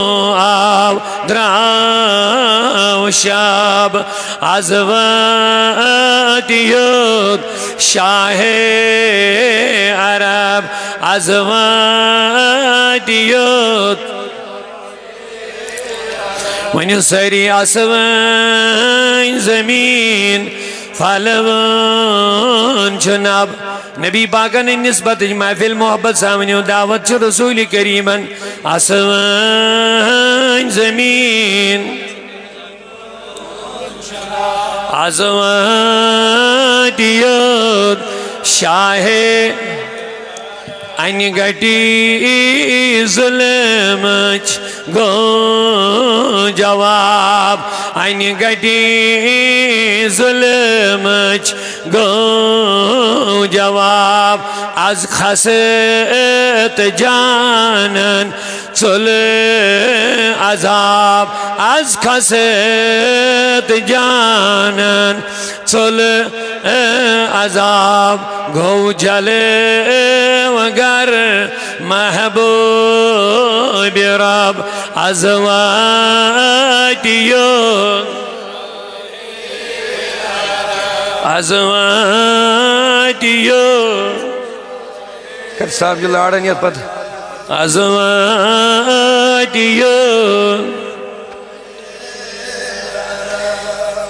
آو دراو شب از ودیود شاه عرب از ودیود ونی سری اسوین زمین فالون جناب نبی پاکن نسبت محفل محبت سامنے دعوت چھ رسول کریمن آسمان زمین آسمان دیود شاہ این گٹی ظلمچ گو جواب این گٹی ظلمچ گو جواب از خست جانن چل عذاب از خست جانن چل عذاب گو جلے وگر محبوب رب ازواتیو ازواتیو کر صاحب جو لاڑن یت پت ازواتیو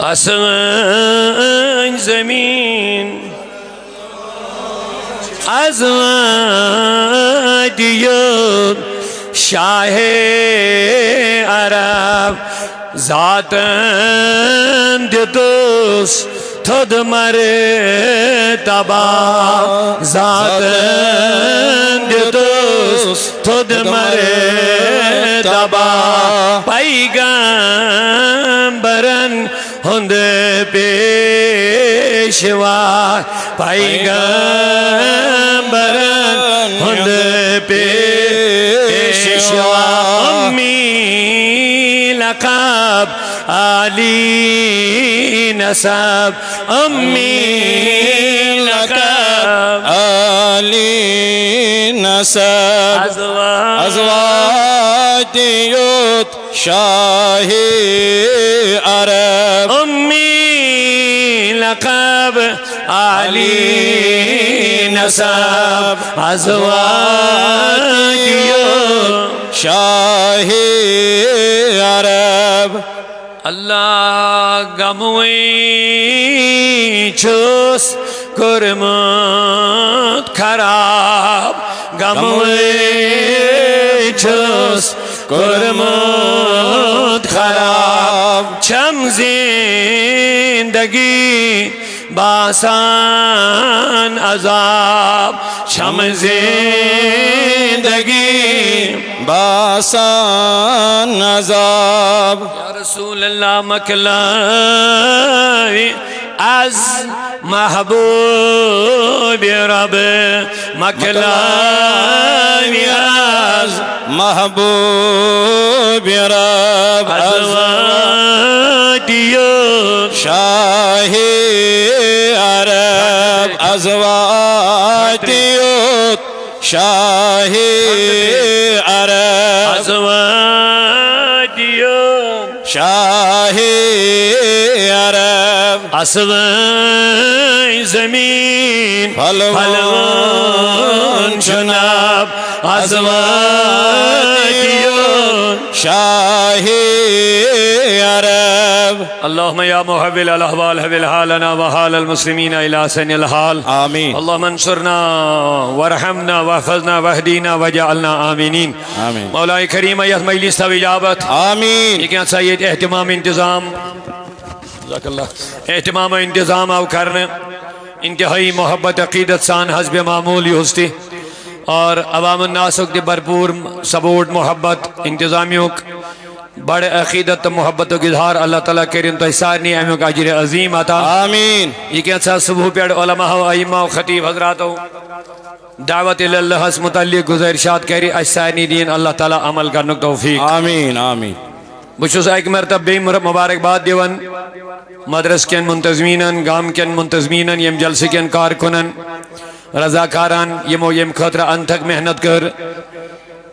آسمان زمین ازواتیو شاہ عرب ذاتن دیتوس تھد مرتبہ ذاتن دیتوس تھد مرتبہ پیغمبرن ہند پیشوا پیغمبرن ہند پیشوا امی لقب علی نسب امی لقب علی نسب ازواتیوت شاہ عرب امی لقب علی نسب ازواتیوت شاہ عرب اللہ گموی چوس کرمت خراب گموی چوس کرمت خراب چم زندگی باسان عذاب چم زندگی باسان عذاب یا رسول اللہ مکلاوی از محبوب رب مکلاوی از محبوب رب ازواتیو شاہ عرب ازواتیوت شاہ عرب ازواتیو شاہ عرب اسوان زمین پھلوان جناب ازواتیو شاہ عرب اللهم يا محول الاحوال حول حالنا وحال المسلمين الى سن الحال آمین اللهم انصرنا وارحمنا واحفظنا واهدنا وجعلنا آمینین آمین مولا کریم ایت مجلس تا اجابت آمین یہ کیا سید اہتمام انتظام جزاک اللہ اہتمام انتظام او کرنے انتہائی محبت عقیدت سان حسب معمولی ہستی اور عوام الناس کی بھرپور سپورٹ محبت انتظامیوں بڑے عقیدت محبت و اظہار اللہ تعالیٰ کریم تو سارنی اہمیوں کا اجر عظیم عطا آمین یہ کیا سا صبح پیڑ علماء و ائمہ و خطیب حضرات دعوت اللہ اس متعلق گزارشات کری سارنی دین اللہ تعالیٰ عمل کرنے توفیق آمین آمین بچوس ایک مرتب بے مبارک باد دیون مدرس کن منتظمینن گام کن منتظمینن یم جلسے کن کارکنن رضاکاران یمو یم خطرہ انتھک محنت کر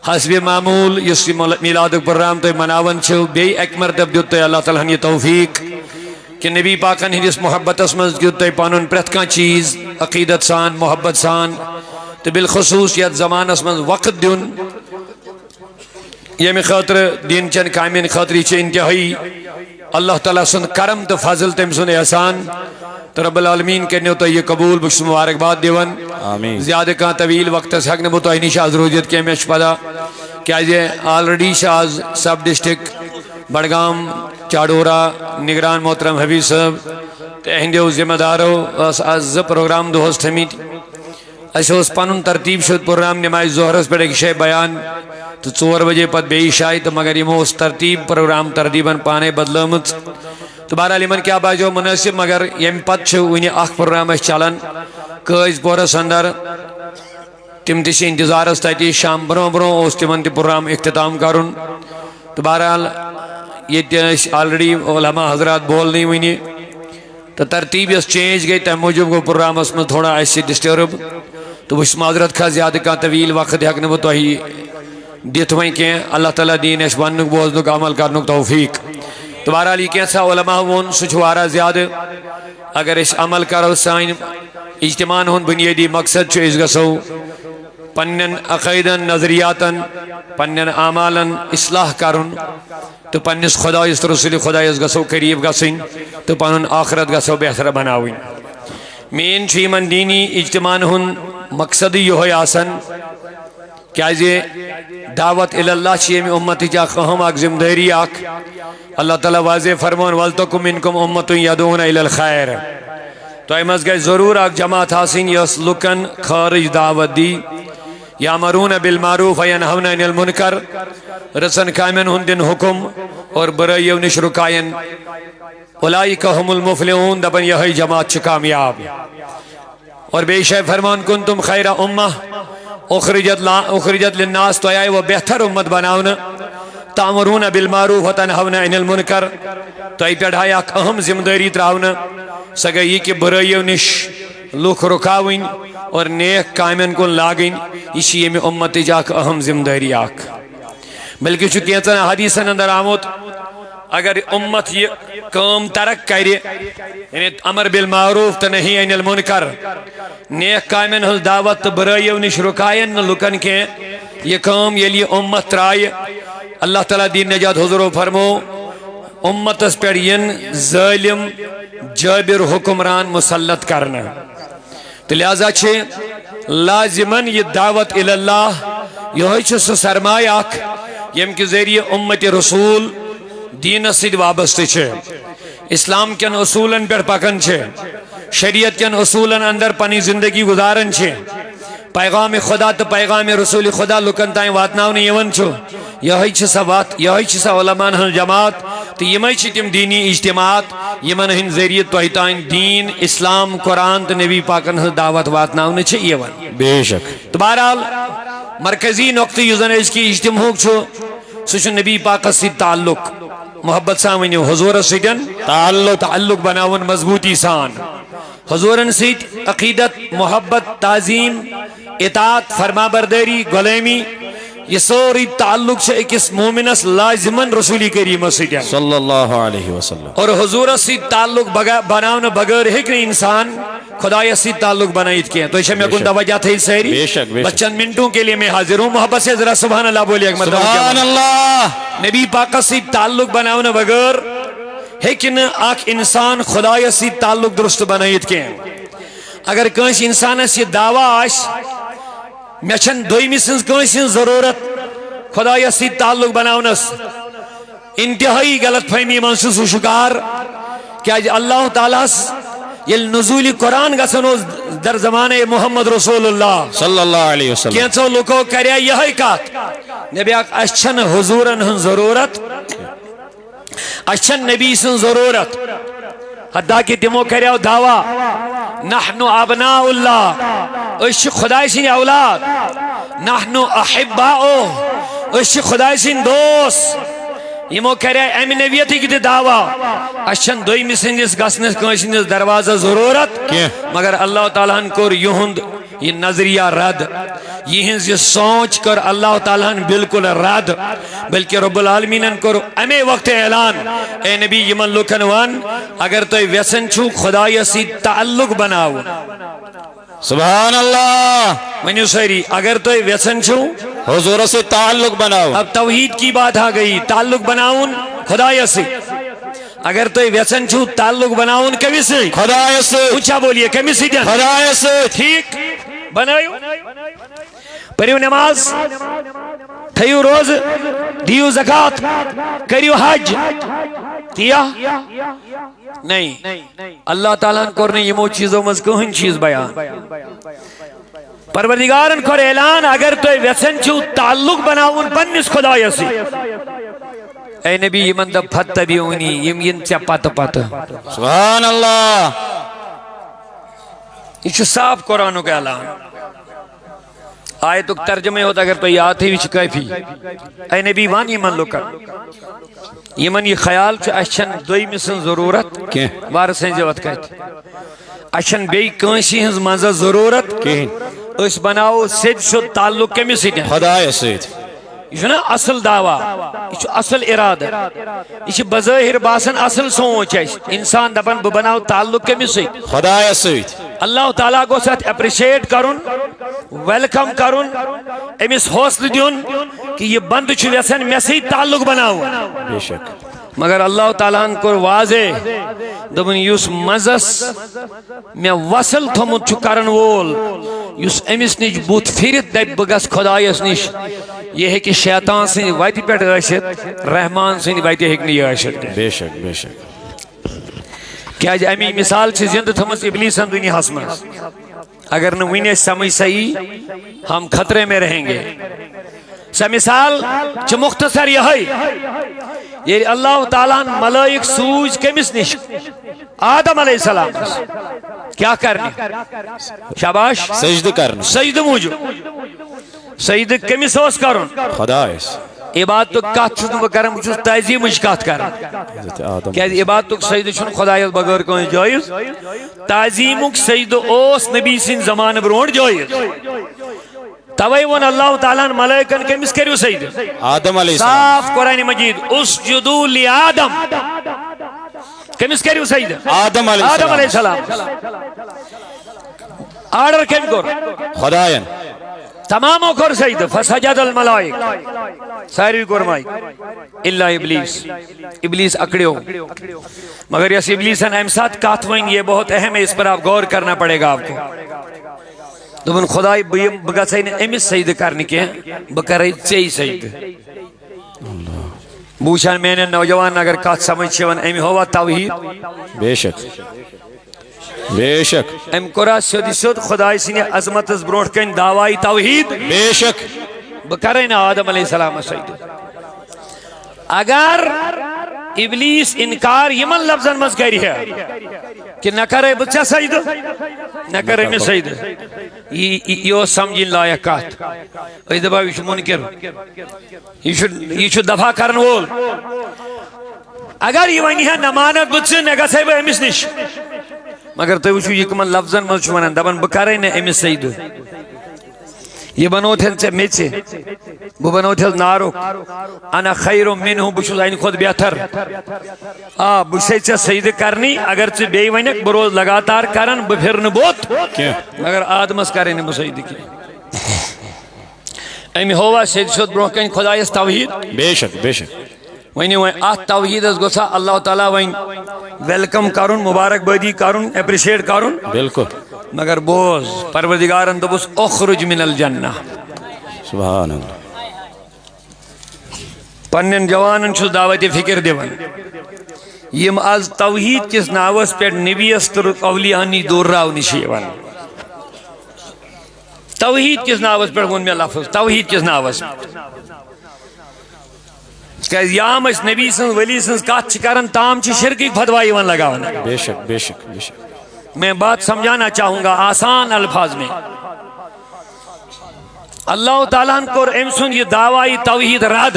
حسب معمول اس میلاد پروگرام تھی مناون بی ایک مرتبہ دیت تھی اللہ تعالیٰ یہ توفیق کہ نبی پاکن ہندس محبت مز دیت تھی پن پریت کان چیز عقیدت سان محبت سان تو بالخصوص یت زمانس مز وقت دن یمہ خاطر دین چن کامین خاطر یہ انتہائی اللہ تعالیٰ سن کرم تو فضل تم سن احسان تو رب العالمین کرنو تو یہ قبول بس مبارکباد دیون آمین زیادہ کان طویل وقت ہیکہ بہ تہ نش آز روزت کی مے پتہ کہ آلریڈی آز سب ڈسٹرکٹ بڈگام چاڑورہ نگران محترم حبیب صاحب تو اہندو ذمہ دارو آز پروگرام دہس تھمت اس پن ترتیب شد پروگرام نماز ظہرس پہ ایک شے بیان تو 4 بجے پتہ بیٚیہِ شاید تو مگر یمو ترتیب پروگرام ترتیباً پانے بدلمت تو بہرحال یمن کیا باسیو مناسب مگر یم پتہ ون اخ پروگرام چلان قٲضۍ پورس اندر تم تہ انتظارس تتہ شام برو برو تمن تہ پروگرام اختتام کرن تو بہرحال یہ آلریڈی علماء حضرات بولنی ون تو ترتیب یس چینج گئی تمہ موجود گو پروگرامس من تھوڑا اس ڈسٹرب تو بس معذرت کھا زیادہ کان طویل وقت ہیکہ بہ تہ دت وی کی اللہ تعالیٰ دین اس ون بوزن عمل کرن توفیق تو بہرحال یہ کیسا علماء وون سہ زیادہ اگر اس عمل کرو سان اجتماع ہند بنیادی مقصد اس گسو پنن عقیدن نظریاتن پنن اعمالن اصلاح کرن تو پنس خدایس تو رسول خدایس گسو قریب گسن تو پن آخرت گسو بہتر بناوین مین یمن دینی اجتماع ہند مقصد یہ آسن کہ دعوت اللہ یم امت اہم اخ ذمہ داری اخ اللہ تعالیٰ واضح فرمان ولتکم منکم امت یدعون الی الخیر تو مز گژھِ ضرور اخ جماعت آسن یس لکن خارج دعوت دی یامرون بالمعروف وینہون عن المنکر رسن کامین ہند دن حکم اور برائیو نش رکائن اولئک هم المفلحون دپن یہ جماعت کامیاب اور بے شے فرمان کنتم خیر امہ اخرجت للناس تو آئے وہ بہتر امت بناؤنا تامرون بالمعروف وتنہون عن المنکر تو ای پیڑھائی اک اہم ذمہ داری تراؤنا سگا یہ کہ برائیو نش لوک رکاوین اور نیک کامین کن لاگین اسی میں امت جاک اہم ذمہ داری آک بلکہ چونکہ اتنا حدیثن اندر آموت اگر امت یہ کام ترک کرے یعنی امر بالمعروف تنہی عن المنکر نیک کامین ہز دعوت تو برائیو نش رکائن لکن کے یہ کام یلی امت ترائے اللہ تعالیٰ دین نجات حضور فرمو امت اس پر ین ظالم جابر حکمران مسلط کرنا تو لہذا چھے لازماً یہ دعوت اللہ یہ چھے سرمایہ اک یم کے ذریعے امت رسول دین سید وابستہ چھے اسلام کن اصولن پر پکن چھے شریعت کن اصولن اندر پنی زندگی گزارن چھے پیغام خدا تو پیغام رسول خدا لکن تائیں واتناؤن یون چھو یہی چھ سا علماء ہن جماعت تو یمائی چھ تم دینی اجتماعات یمن ہن ذریعے توہیتائیں دین اسلام قرآن تو نبی پاکن ہن دعوت واتناؤن چھے یون بے شک تو بہرحال مرکزی نقطہ یوزن اس کی اجتماع چھو سوچ نبی پاک سے تعلق محبت سامنیو حضور سیدن تعلق بناون مضبوطی سان حضورن سید عقیدت محبت تعظیم اطاعت فرما برداری غلامی یہ سوری تعلق سے اکس مومنس لازمن رسولی کریم سیدن صلی اللہ علیہ وسلم اور حضور سید تعلق بناون بغیر ہکن انسان خدای سید تعلق بنائیت کیا تو اسے میں کن توجہ تھی سہری بچن منٹوں کے لیے میں حاضر ہوں محبت سے ذرا سبحان اللہ بولی اکمت سبحان اللہ نبی پاک سید تعلق بناون بغیر ہکن اک انسان خدای سید تعلق درست بنائیت کیا اگر کنش انسان سے دعویٰ آش میں چھن دویمی سنس کنش ضرورت خدای سید تعلق بناونس انتہائی غلط فہمی منسوس و شکار کہ اللہ تعالیٰ یل نزول قرآن گسن در زمانے محمد رسول اللہ صلی اللہ علیہ وسلم کینچو لوکو کریا یہی کات نبی آک اشچن حضورن ہن ضرورت اشچن نبی سن ضرورت حدا کی تمو کریا دعویٰ نحنو ابناء اللہ اشی خدای سن اولاد نحنو احباؤ اشی خدای سن دوست یمو کرے امی نبیتی کی دعویٰ اشن دوئی مسنجس گسنس کنشنس دروازہ ضرورت مگر اللہ تعالیٰ ان کو یہند یہ نظریہ رد یہ سوچ کر اللہ تعالیٰ بالکل رد بلکہ رب العالمین کر امی وقت اعلان اے نبی یمن لکن وان اگر تو ویسن چھو خدای سی تعلق بناو سبحان اللہ ونیو سیری اگر تو ویسن چھو حضور سے تعلق بناؤ اب توحید کی بات آ گئی تعلق بناؤن خدای سے اگر تو ویسن چھو تعلق بناؤن کمی سے خدای سے اونچا بولیے کمی سے جان خدای سے ٹھیک بنائیو پڑھیو نماز تھیو روز دیو زکاة کریو حج کیا نہیں اللہ تعالیٰ کرنے یہ مو چیزوں مذکوہن چیز بیان پروردگارن کر اعلان اگر تو ویسن چھو تعلق بناؤن پنس خدای سے اے نبی یمن دا پھت بیونی یم چا پت پت سبحان اللہ یہ چھو صاف قرآنوں کے اعلان آیتک ترجمہ ہوتا اگر تو یاد ہی وچ کیفی اے نبی وان یمن لکر یمن یہ خیال چھو اشن دوئی مثل ضرورت وارسیں جوت کہتے اشن بی کنشی ہنز منظر ضرورت اس بناو سید شو تعلق کمی سید خدای سید یہ چھو نا اصل دعویٰ یہ چھو اصل ارادہ یہ چھو بظاہر باسن اصل سوچ ہے انسان دبن بناو تعلق کمی سید خدای سید اللہ تعالیٰ کو ساتھ اپریشیٹ کرن ویلکم کرن امیس حوصل دیون کہ یہ بند چھو ویسن میں سے تعلق بناو بے شک مگر اللہ تعالیٰ کو واضح دبن یوس مزس میں وصل تھمت چھو کرن وول یوس امیس نش بوت پھرت دب بگس خدایس نش یہ ہے کہ شیطان سے وائتی پیٹ اشت رحمان سے وائتی ہکنی اشت بے شک بے شک کیا جا امی مثال چھ زند تھمس ابلیس ہم دنیا حسمس اگر نوینے سمجھ سہی ہم خطرے میں رہیں گے سا مثال چھ مختصر یہ ہے یہ اللہ تعالیٰ ملائک سوج کمس نش آدم علیہ السلام کیا کرنے شاباش سجد کرنے سجد موجو سجد کمس ہوس کرن خدایس عبادت تو کات چھو بکرم چھو تعظیم اشکات کرم کیا عبادت تو سجد چھو خدایت بغیر کوئی جائز تعظیمک سجد اوس نبی سن زمان برونڈ جائز توائی ون اللہ تعالیٰ ملائکن کمس کریو سجد آدم علیہ السلام صاف قرآن مجید اسجدو لی آدم کمس کریو سجد آدم علیہ السلام آرڈر کم کر خدایان تماموں کر سجد فسجد الملائک ساری کرمائی اللہ ابلیس ابلیس اکڑیو مگر یس ابلیسن امسات کاتوائیں یہ بہت اہم ہے اس پر آپ غور کرنا پڑے گا آپ کو دبن خدای بگا سین امیس سجد کرنے کے بکرائی چئی سجد بوشان میں نے نوجوان اگر کات سمجھ چھوان امی ہوا توحید بے شک بے شک ام کرا سیدی سید خدای سین عظمت از بروٹ کن دعوائی توحید بے شک بکرائی نا آدم علیہ السلام سجد اگر ابلیس انکار یمن لفظن مز کری ہے کہ نہ کرے بچہ سجد نہ کرے میں سجد یہ سمجھن لائق کات اس دفعہ یہ منکر یہ دفاع کرن وول اگر یہ ونی ہے نمانت بچہ نگا صاحب امس نش مگر تو وچھو یہ کمن لفظن مز چھوانن دبن بکرے نے امس سجد یہ بنو تھل سے میچے وہ بنو تھل ناروک انا خیر منہ بشو زین خود بیتر بشے چا سجد کرنی اگر چا بے ونک بروز لگاتار کرن بپھرن بوت مگر آدمس کرنے مسجد کی امی ہوا سجد شد برو کن خدایس توحید بے شک بے شک وینی وین آت توحید از گسا اللہ تعالیٰ وین ویلکم کرن مبارک بادی کرن اپریشیٹ کرن بالکل مگر بوز پروردگارن تو بس اخرج من الجنہ سبحان اللہ پنن جوانن چھو دعوت فکر دیون یم از توحید کس ناوس پر نبی استر اولیانی دور راو نشیون توحید کس ناوس پر ون میں لفظ توحید کس ناوس کہ یام اس نبی سنس ولی سنس کات چکرن تام چی شرکی فتوائی ون لگاون بے شک بے شک بے شک میں بات سمجھانا چاہوں گا آسان الفاظ میں اللہ تعالیٰ کو امسن یہ دعوائی توحید راد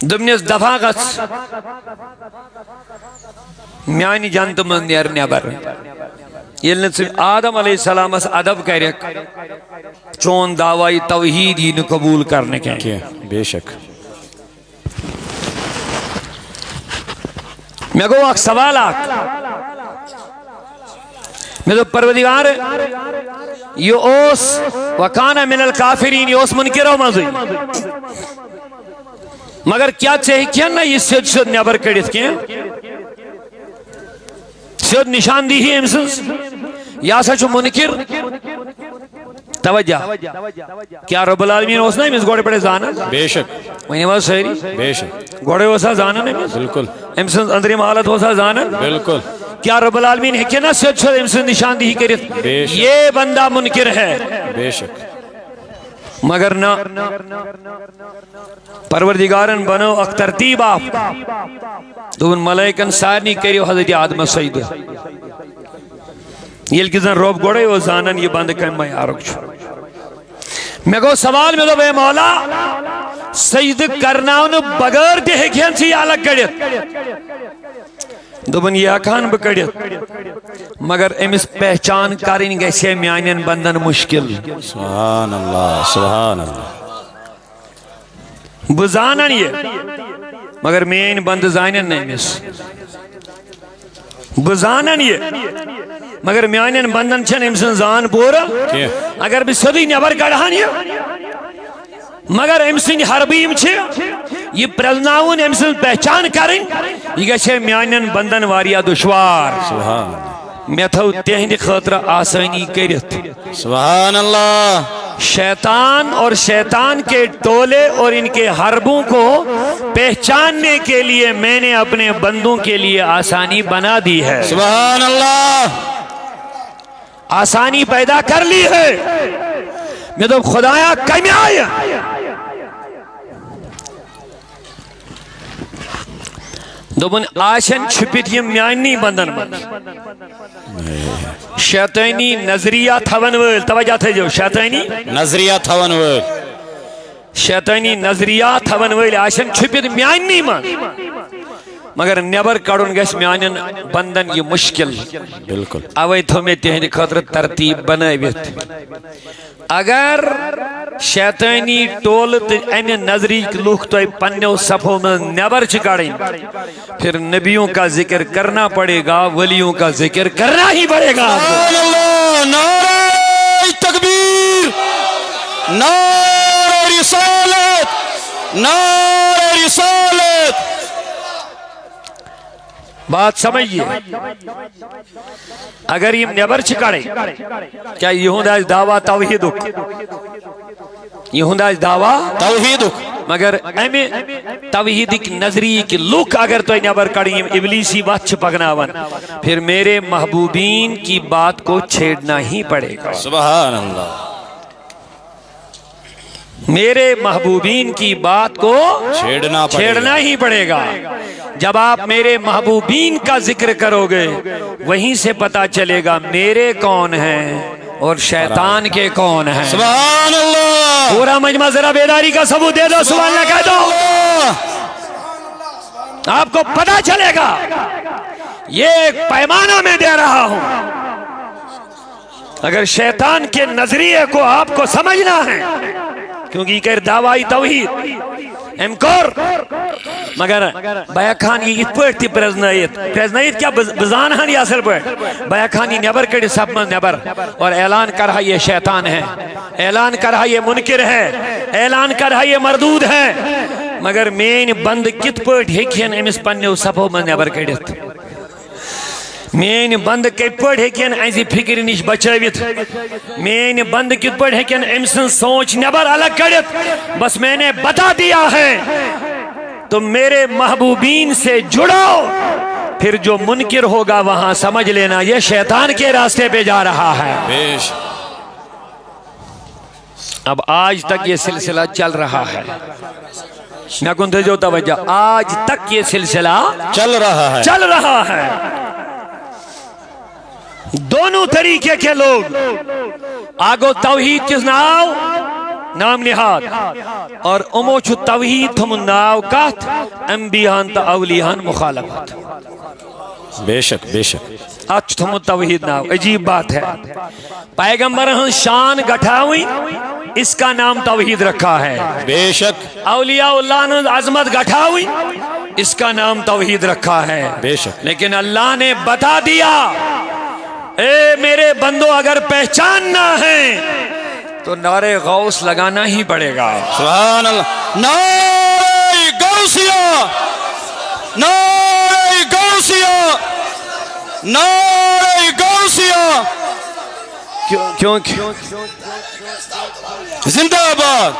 دمنیس دفاع غص میانی جانت من نیر نیبر یل آدم علیہ السلام ادب کرک چون دعوی توحید ہی قبول کرنے کے بے شک میں گو اک سوال میں تو پروردگار یہ اوس وکانا من الکافرین یہ اوس منکرو مزی مگر کیا چاہیے کیا نا یہ سید سید نیبر کڑیت کیا سید نشاندہی ہی امسنس یا سا چھو منکر توجہ کیا رب العالمین اس نے امس گوڑے پڑے زانا بے شک وہی بات سہری بے شک گوڑے ہوسا زانا بالکل امسنس اندری محالت ہوسا زانا بالکل کیا رب العالمین ہے کہ نا سید سید امسنس نشاندہی کریت یہ بندہ منکر ہے بے شک مگر نہ پروردگارن بنو اک ترتیب آپ دون ملائکن سارنی کریو حضرت آدم سید یل کزن روب گوڑے وہ زانن یہ بند کم میں آرک چھو میں کو سوال میں دو بے مولا سید کرناؤن بغیر دے ہکین سی آلک کڑیت دوبن یہ اکان بکڑیت مگر امس پہچان کریں گے سے میانین بندن مشکل سبحان اللہ سبحان اللہ بزانن یہ مگر مین بند زانن نہیں مس بزانن یہ مگر میانین بندن چھن امسن زان پورا اگر بھی صدی نیبر کڑھان یہ مگر امسن حربیم چھے یہ پرزناؤن امسن پہچان کریں یہ گشے میانین بندن واریا دشوار سبحان اللہ میں تھو تہند خاطر آسانی کرت سبحان اللہ شیطان اور شیطان کے ٹولے اور ان کے حربوں کو پہچاننے کے لیے میں نے اپنے بندوں کے لیے آسانی بنا دی ہے سبحان اللہ آسانی پیدا کر لی ہے میں تو خدایا کمی آیا دوبن آشن چھپت یہ میانی بندن بند شیطانی نظریہ تھون ول توجہ تھے جو شیطانی نظریہ تھون ول شیطانی نظریہ تھون ول آشن چھپت میانی من مگر نیبر کڑن گس میانن بندن یہ مشکل بالکل اوے تو میں تہند خاطر ترتیب بنائیت اگر شیطانی ٹولت امی نظری لوگ تو پنیو صفوں میں نیبر چکڑیں پھر نبیوں کا ذکر کرنا پڑے گا ولیوں کا ذکر کرنا ہی پڑے گا سبحان اللہ نعرہ تکبیر نعرہ رسالت نعرہ رسالت بات سمجھئے اگر یہ نیبر چکڑے کیا یہوندہ دعویٰ توحیدک یہوندہ دعویٰ توحیدک مگر امی توحیدک نظری کی لوک اگر تو نیبر کڑیں ابلیسی بات چھپگناون پھر میرے محبوبین کی بات کو چھیڑنا ہی پڑے گا سبحان اللہ میرے محبوبین کی بات کو چھیڑنا ہی پڑے گا جب آپ میرے محبوبین کا ذکر کرو گے وہیں سے پتا چلے گا میرے کون ہیں اور شیطان کے کون ہیں سبحان اللہ پورا مجمع ذرا بیداری کا ثبوت دے دو سبحان اللہ کہہ دو آپ کو پتا چلے گا یہ ایک پیمانہ میں دے رہا ہوں اگر شیطان کے نظریے کو آپ کو سمجھنا ہے کیونکہ یہ کہر دعوائی توحید امکور مگر بیا خان یہ ات پہ پرزنائیت کیا بزانہن یا اصل پہ بیا خان یہ نیبر کڑی سب من نیبر اور اعلان کر رہا یہ شیطان ہے اعلان کر رہا یہ منکر ہے اعلان کر رہا یہ مردود ہے مگر مین بند کت پہ ہیکین امس پنیو سپو من نیبر کڑیت مین بند کت پہ ہیکین ایسی فکر نش بچائیت مین بند کت پہ ہیکین امسن سوچ نیبر الگ کڑیت بس میں نے بتا دیا ہے تم میرے محبوبین سے جڑو پھر جو منکر ہوگا وہاں سمجھ لینا یہ شیطان کے راستے پہ جا رہا ہے بیش اب آج تک یہ سلسلہ چل رہا ہے میں کنتے جو توجہ آج تک یہ سلسلہ چل رہا ہے دونوں طریقے کے لوگ آگو توحید کس نام نہاد اور اموچ توحید تم ناو کات انبیان تا اولیان مخالفت بے شک ات تھومت توحید ناو عجیب بات ہے پیغمبر ہن شان گٹھاوی اس کا نام توحید رکھا ہے بے شک اولیاء اللہ نے عظمت گٹھاوی اس کا نام توحید رکھا ہے بے شک لیکن اللہ نے بتا دیا اے میرے بندو اگر پہچاننا ہے تو نعرے غوث لگانا ہی پڑے گا سبحان اللہ نعرہ غوثیہ نعرہ غوثیہ نعرہ غوثیہ کیوں زندہ آباد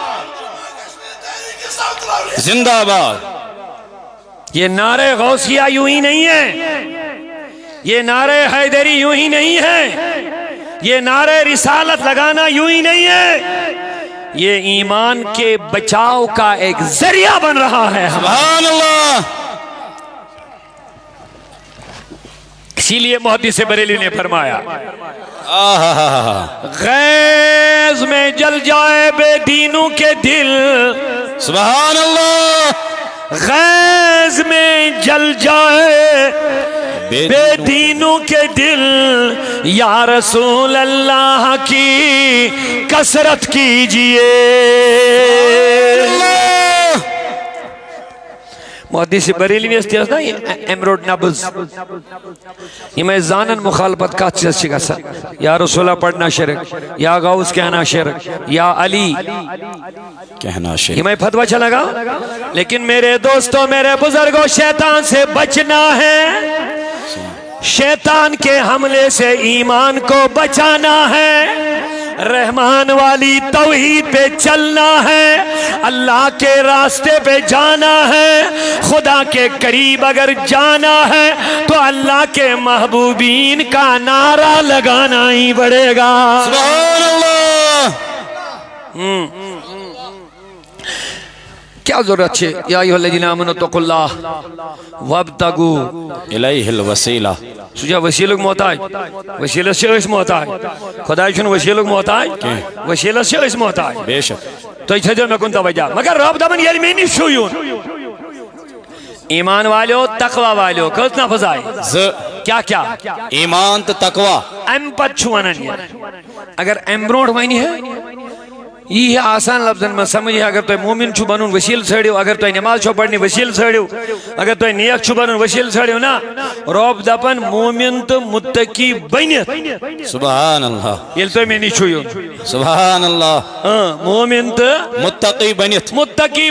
زندہ آباد یہ نعرہ غوثیہ یوں ہی نہیں ہے یہ نعرہ حیدری یوں ہی نہیں ہے یہ نعرہ رسالت لگانا یوں ہی نہیں ہے یہ ایمان کے بچاؤ کا ایک ذریعہ بن رہا ہے سبحان اللہ اسی لیے محدث بریلوی نے فرمایا آہا غیظ میں جل جائے بے دینوں کے دل سبحان اللہ غیظ میں جل جائے بے دینوں کے دل یا رسول اللہ کی کثرت کیجئے محدث بریلوی اس نا امرود نبض یہ میں زانن مخالفت کا چیز شکسا یا رسولہ پڑھنا شرک یا غوث کہنا شرک یا علی کہنا شرک یہ میں فتوہ چلا گا لیکن میرے دوستوں میرے بزرگوں شیطان سے بچنا ہے شیطان کے حملے سے ایمان کو بچانا ہے رحمان والی توحید پہ چلنا ہے اللہ کے راستے پہ جانا ہے خدا کے قریب اگر جانا ہے تو اللہ کے محبوبین کا نعرہ لگانا ہی پڑے گا سبحان اللہ کیا ضرورت ہے یا ایھا الذین آمنوا اتقوا اللہ وابتغوا الیہ الوسیلہ سجا وسیلک محتاج وسیلہ سے اس محتاج خدا چھن وسیلک محتاج وسیلہ سے اس محتاج بے شک تو اتھے میں کن توجہ مگر رب دبن یہ میں نہیں شویون ایمان والو تقوی والو کس نفذ آئے کیا ایمان تو تقوی ام پت چھوانن اگر ام بروٹ وائنی ہے یہ آسان لفظن میں سمجھے اگر تو مومن چھو بنون وسیل سڑیو اگر تو نماز چھو پڑھنی وسیل سڑیو اگر تو نیک چھو بنون وسیل سڑیو نا رب دپن مومن تو متقی بنیت سبحان اللہ یہ تو میں نہیں چھویو سبحان اللہ مومن تو متقی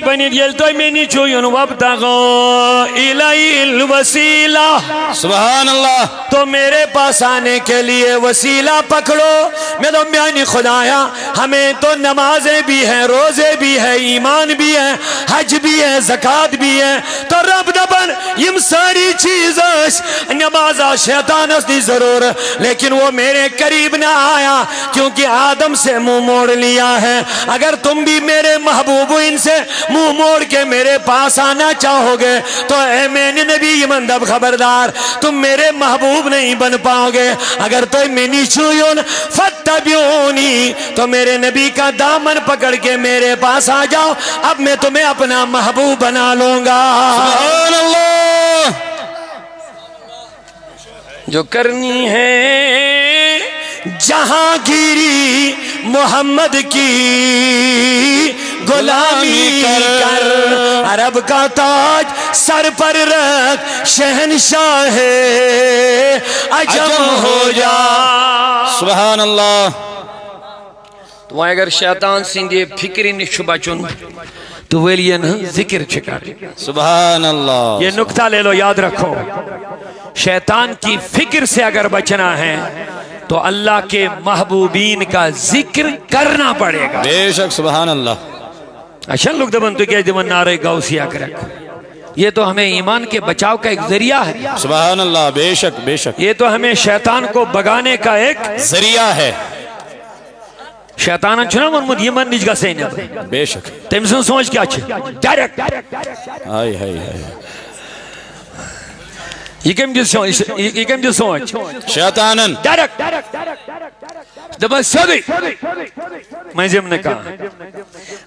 بنیت یہ تو میں نہیں چھویو وابتغوا الیہ الوسیلہ سبحان اللہ تو میرے پاس آنے کے لیے وسیلہ پکڑو میں تو میانی خدایا ہمیں تو نمازیں بھی ہیں روزے بھی ہیں ایمان بھی ہیں حج بھی ہے زکاة بھی ہے تو رب دبن یم ساری چیزیں نماز شیطان اس دی ضرور لیکن وہ میرے قریب نہ آیا کیونکہ آدم سے منہ موڑ لیا ہے اگر تم بھی میرے محبوب ان سے منہ موڑ کے میرے پاس آنا چاہو گے تو اے میرے نبی مندب خبردار تم میرے محبوب نہیں بن پاؤ گے اگر تو منی چھویون فتبیونی تو میرے نبی کا دامن پکڑ کے میرے پاس آ جاؤ اب میں تمہیں اپنا محبوب بنا لوں گا سبحان اللہ جو کرنی ہے جہانگیری محمد کی غلامی کر عرب کا تاج سر پر رکھ شہنشاہ عجم ہو جا سبحان اللہ تو وہاں اگر شیطان سندے فکری نشو بچن تو ویلین ذکر چکر سبحان اللہ یہ نکتہ لے لو یاد رکھو شیطان کی فکر سے اگر بچنا ہے تو اللہ کے محبوبین کا ذکر کرنا پڑے گا بے شک سبحان اللہ اشن لوگ دبن تو کیا دبن نعرہ غوثیہ کرک یہ تو ہمیں ایمان کے بچاؤ کا ایک ذریعہ ہے سبحان اللہ بے شک یہ تو ہمیں شیطان کو بگانے کا ایک ذریعہ ہے شیطان چھنا من یہ نج گا سین بے شک تم سن سوچ کیا چھ ڈائریکٹ ہائے ہائے ہائے یہ کم جو سوچ شیطانن ڈائریکٹ دبا سیدھی میں جم نے کہا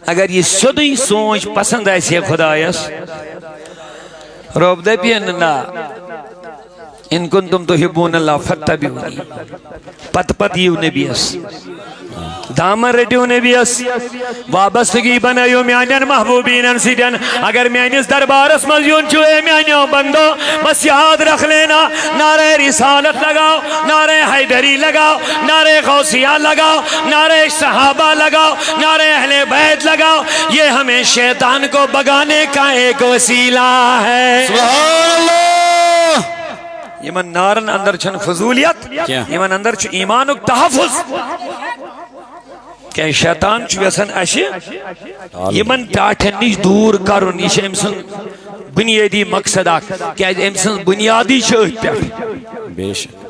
اگر یہ سیدھی سوچ پسند ایسی خدایس رب دے پین نا ان کنتم تحبون اللہ فاتبعونی پت پت یو نبیس دامن رٹیو نبیس وابستگی بنائیو میانین محبوبین سیدن اگر میانیس دربارس مزیون چوئے میانیو بندو بس یاد رکھ لینا نعرہ رسالت لگاؤ نعرہ حیدری لگاؤ نعرہ غوثیہ لگاؤ نعرہ صحابہ لگاؤ نعرہ اہل بیت لگاؤ یہ ہمیں شیطان کو بگانے کا ایک وسیلہ ہے سبحان اللہ یمن نارن اندر چھن فضولیت یمن اندر چھ ایمانک تحفظ کہ شیطان چھ ویسن اشی یمن ٹاٹھن نش دور کرن یہ امسن بنیادی مقصد کہ امسن بنیادی چھ بے شک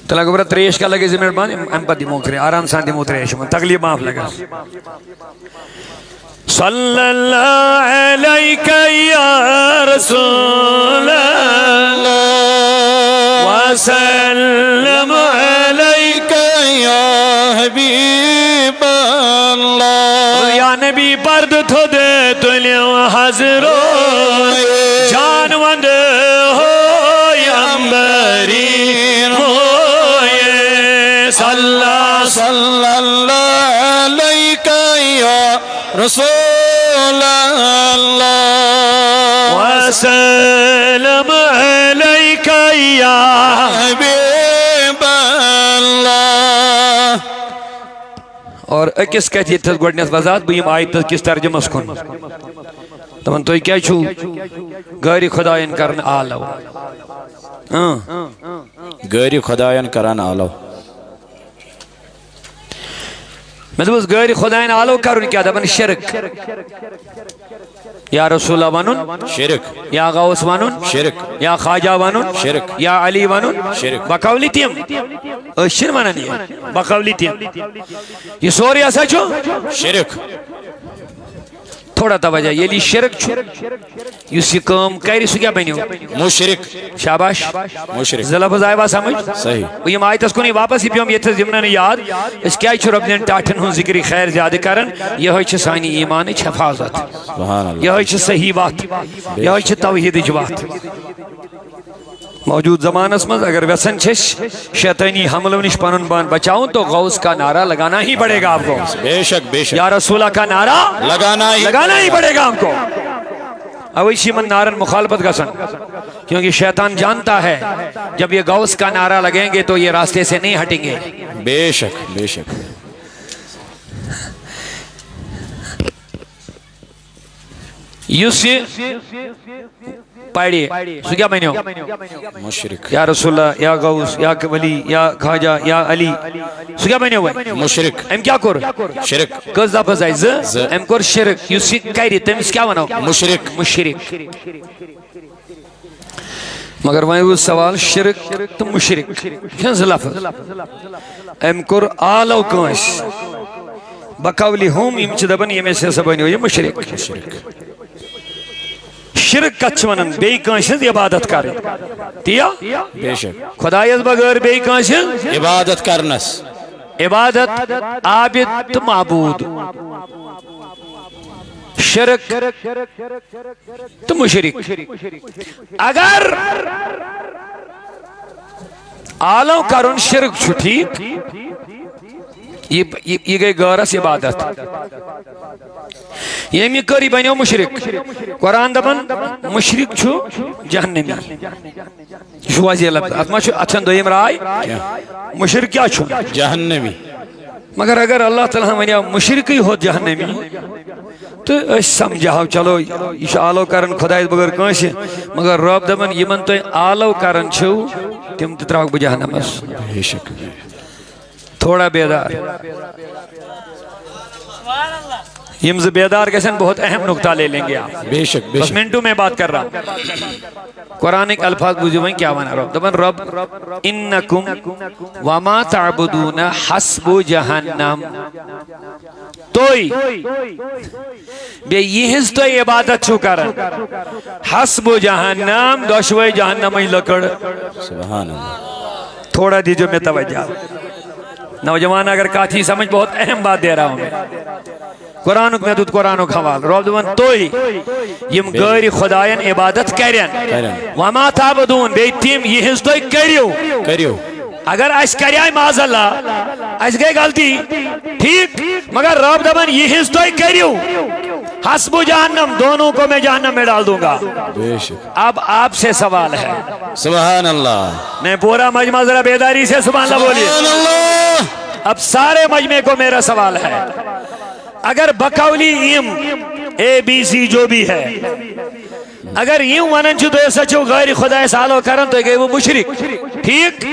تو لگو برا تریش کا لگے زمین بان ام پا دیمو کرے آرام سان دیمو تریش من تقلیب معاف لگا صلی اللہ علیکہ یا رسول اللہ وسلم علیکہ یا حبیب اللہ یا نبی پرد تھو دے تلیو حضرو جان وند ہوئی امبرین ہوئی صلی اللہ علیکہ یا رسول اللہ وسلم علیکہ یا حبیب اللہ اور اکس کہتی ہے تھس گوڑنیت وزاد بہیم آیت کس ترجمہ سکن تمہن تو کیا چھو غیر خدایان کرن آلو غیر خدایان کرن آلو میں تو غیر خدایان آلو کرن کیا دبن شرک یا رسول اللہ ونن شرک یا غوث ونن شرک یا خواجہ ونن شرک یا علی ونن شرک بقولی تیم اشر ونن یہ بقولی تیم یہ سوری ایسا چھو شرک تھوڑا توجہ یہ لی شرک چھو یسی کام کہری سو کیا بینیو مشرک شاباش مشرک ذلف زائبہ سمجھ صحیح وہ یہ آیت اس کو نہیں واپس ہی پیوم یہ تھا زمنہ یاد اس کیا چھو رب دین ٹاٹن ہوں ذکری خیر زیادہ کرن یہ ہوئی چھو سانی ایمان چھ حفاظت سبحان اللہ یہ ہوئی چھو صحیح بات یہ ہوئی چھو توحید جوات موجود زمانس مز اگر ویسن چھش شیطانی حملوں نش پانن بان بچاؤں تو غوث کا نعرہ لگانا ہی پڑے گا آپ کو بے شک بے شک یا رسولہ کا نعرہ لگانا ہی پڑے گا آپ کو اویشی من نعرن مخالفت کا سن کیونکہ شیطان جانتا ہے جب یہ غوث کا نعرہ لگیں گے تو یہ راستے سے نہیں ہٹیں گے بے شک بے شک یوسی پائڑی سو کیا بینیو مشرک یا رسول اللہ یا غوث یا ولی یا خواجہ یا علی سو کیا بینیو بھائی مشرک ایم کیا کر شرک کس دفع زائز ایم کر شرک یوسی کہری تیمیس کیا بناو مشرک مگر وہیں وہ سوال شرک تو مشرک کیوں سے لفظ ایم کر آلو کنش بقولی ہم یم چھ دبن یہ سے سبنیو یہ مشرک شرک کچھونن بے کانشن عبادت کرے تیا بے شک خدایت بغیر بے کانشن عبادت کرنس عبادت عابد معبود شرک تو مشرک اگر آلو کرن شرک چھٹی یہ گئی غورس عبادت یہ می کری بنیو مشرک قرآن دبن مشرک چھو جہنمی شوازی لفظ اتما چھو اچھن دویم رائے مشرک کیا چھو جہنمی مگر اگر اللہ تعالیٰ ونیا مشرکی ہو جہنمی تو اس سمجھاو چلو یہ آلو کرن خدایت بغیر کانش مگر رب دبن یہ من تو آلو کرن چھو تم تتراک بجہنم اس بے شک تھوڑا بیدار یمز بیدار کیسن بہت اہم نکتہ لے لیں گے آپ بے شک بے بس شک منٹو میں بات کر رہا ہوں قرآن ایک الفاظ بوجھو ہیں کیا مانا رب دبن رب انکم وما تعبدون حسب جہنم توئی بے یہ ہز تو عبادت چھو کر حسب جہنم دوشوئی جہنم ہی لکڑ سبحان اللہ تھوڑا دیجو میں توجہ نوجوان اگر کاتھی سمجھ بہت اہم بات دے رہا ہوں میں قرآن میں دود قرآن حوال رب دون توئی یم غیر خدایان عبادت کرن وما تعبدون بے تیم یہ ہنس توئی کریو اگر اس کریائے معاذ اللہ اس گئے غلطی ٹھیک مگر رب دبن یہ ہنس توئی کریو حسب جہنم دونوں کو میں جہنم میں ڈال دوں گا اب آپ سے سوال ہے سبحان اللہ میں پورا مجمع ذرا بیداری سے سبحان اللہ بولیے اب سارے مجمع کو میرا سوال ہے اگر بقولی ایم اے بی سی جو بھی ہے اگر یوں ونن چھو تو ایسا چھو غیر خدا سالو کرن تو کہ وہ مشرک ٹھیک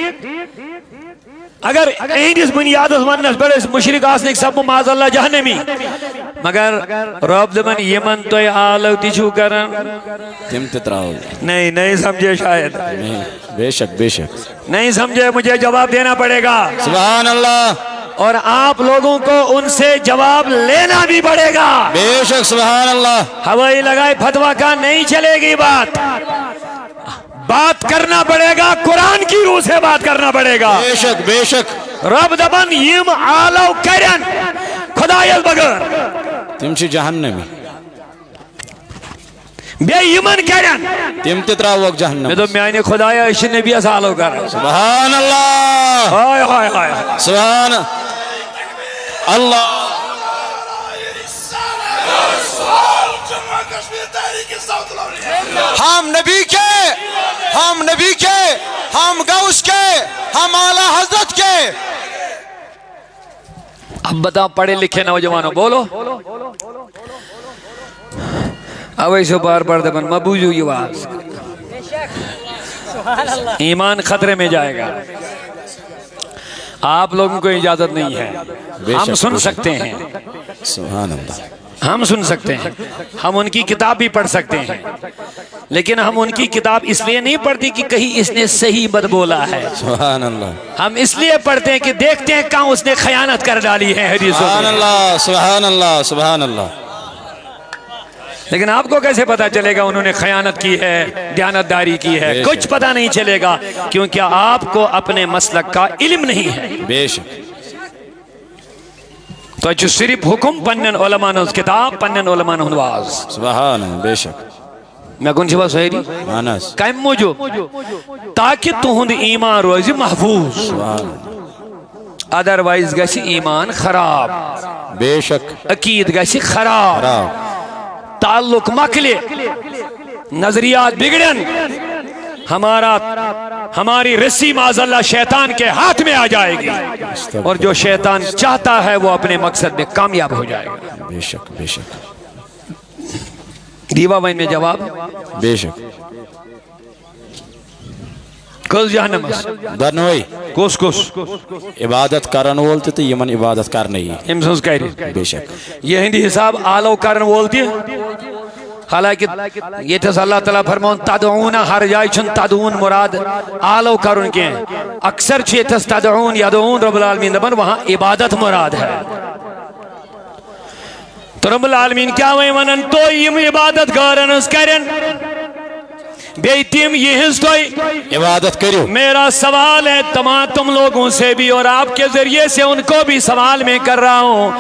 اگر اینڈیس بنیاد اس وننس بڑے مشرک آسنک سب معاذ اللہ جہنمی مگر رب دمن یمن تو آلو تیچو کرن تم تتراؤ نہیں سمجھے شاید بے شک نہیں سمجھے مجھے جواب دینا پڑے گا سبحان اللہ اور آپ لوگوں کو ان سے جواب لینا بھی پڑے گا بے شک سبحان اللہ ہوائی لگائے فتوہ کا نہیں چلے گی بات کرنا پڑے گا قرآن کی روح سے بات کرنا پڑے گا بے شک رب دبن یم آلو کرن خدایت بغیر تم چھ جہنمی بے یمن کرن تم تتراؤ جہنم میں تو میانی خدایا اشن نبی اس آلو کر سبحان اللہ ہائے سبحان اللہ ہم نبی کے ہم غوث کے ہم اعلی حضرت کے اب بتاؤ پڑھے لکھے نوجوانوں بولو اب ایسو بار دبن مبوجو یہ واز ایمان خطرے میں جائے گا آپ لوگوں کو اجازت نہیں ہے ہم سن سکتے ہیں سبحان اللہ ہم سن سکتے ہیں ہم ان کی کتاب بھی پڑھ سکتے ہیں لیکن ہم ان کی کتاب اس لیے نہیں پڑھتی کہ کہیں اس نے صحیح بد بولا ہے سبحان اللہ ہم اس لیے پڑھتے ہیں کہ دیکھتے ہیں کہاں اس نے خیانت کر ڈالی ہے حدیثوں سبحان میں اللہ سبحان اللہ سبحان اللہ لیکن آپ کو کیسے پتا چلے گا انہوں نے خیانت کی ہے دیانتداری کی ہے کچھ پتا نہیں چلے گا کیونکہ آپ کو اپنے مسلک کا علم نہیں ہے بے شک تو جو صرف حکم پنن علماء نے اس کتاب پنن علماء نے ہنواز سبحان اللہ بے شک میں کون سی بات سہیری مانس قائم موجو تاکہ تہند ایمان روزی محفوظ ادروائز گسی ایمان خراب بے شک عقید گسی خراب تعلق مکلے نظریات بگڑن ہماری رسی معاذ اللہ شیطان کے ہاتھ میں آ جائے گی اور جو شیطان چاہتا ہے وہ اپنے مقصد میں کامیاب ہو جائے گا بے شک بے شک دیوا وین میں جواب بے شک کس جہنم درنوئی کس عبادت کرن وولتے تو یمن عبادت کرنے امسنس کہہ رہی بے شک یہ ہندی حساب آلو کرن وولتی حالانکہ یہ تھا اللہ تعالیٰ فرمون تدعون ہر جائے چھن تدعون مراد آلو کرن کے اکثر چھے تھا تدعون یدعون رب العالمین دبن وہاں عبادت مراد ہے تو رب العالمین کیا ہوئے منن تو یم عبادت گارن اس کرن بیتیم یہ ہنسٹوئی عبادت کرو میرا سوال ہے تم لوگوں سے بھی اور آپ کے ذریعے سے ان کو بھی سوال میں کر رہا ہوں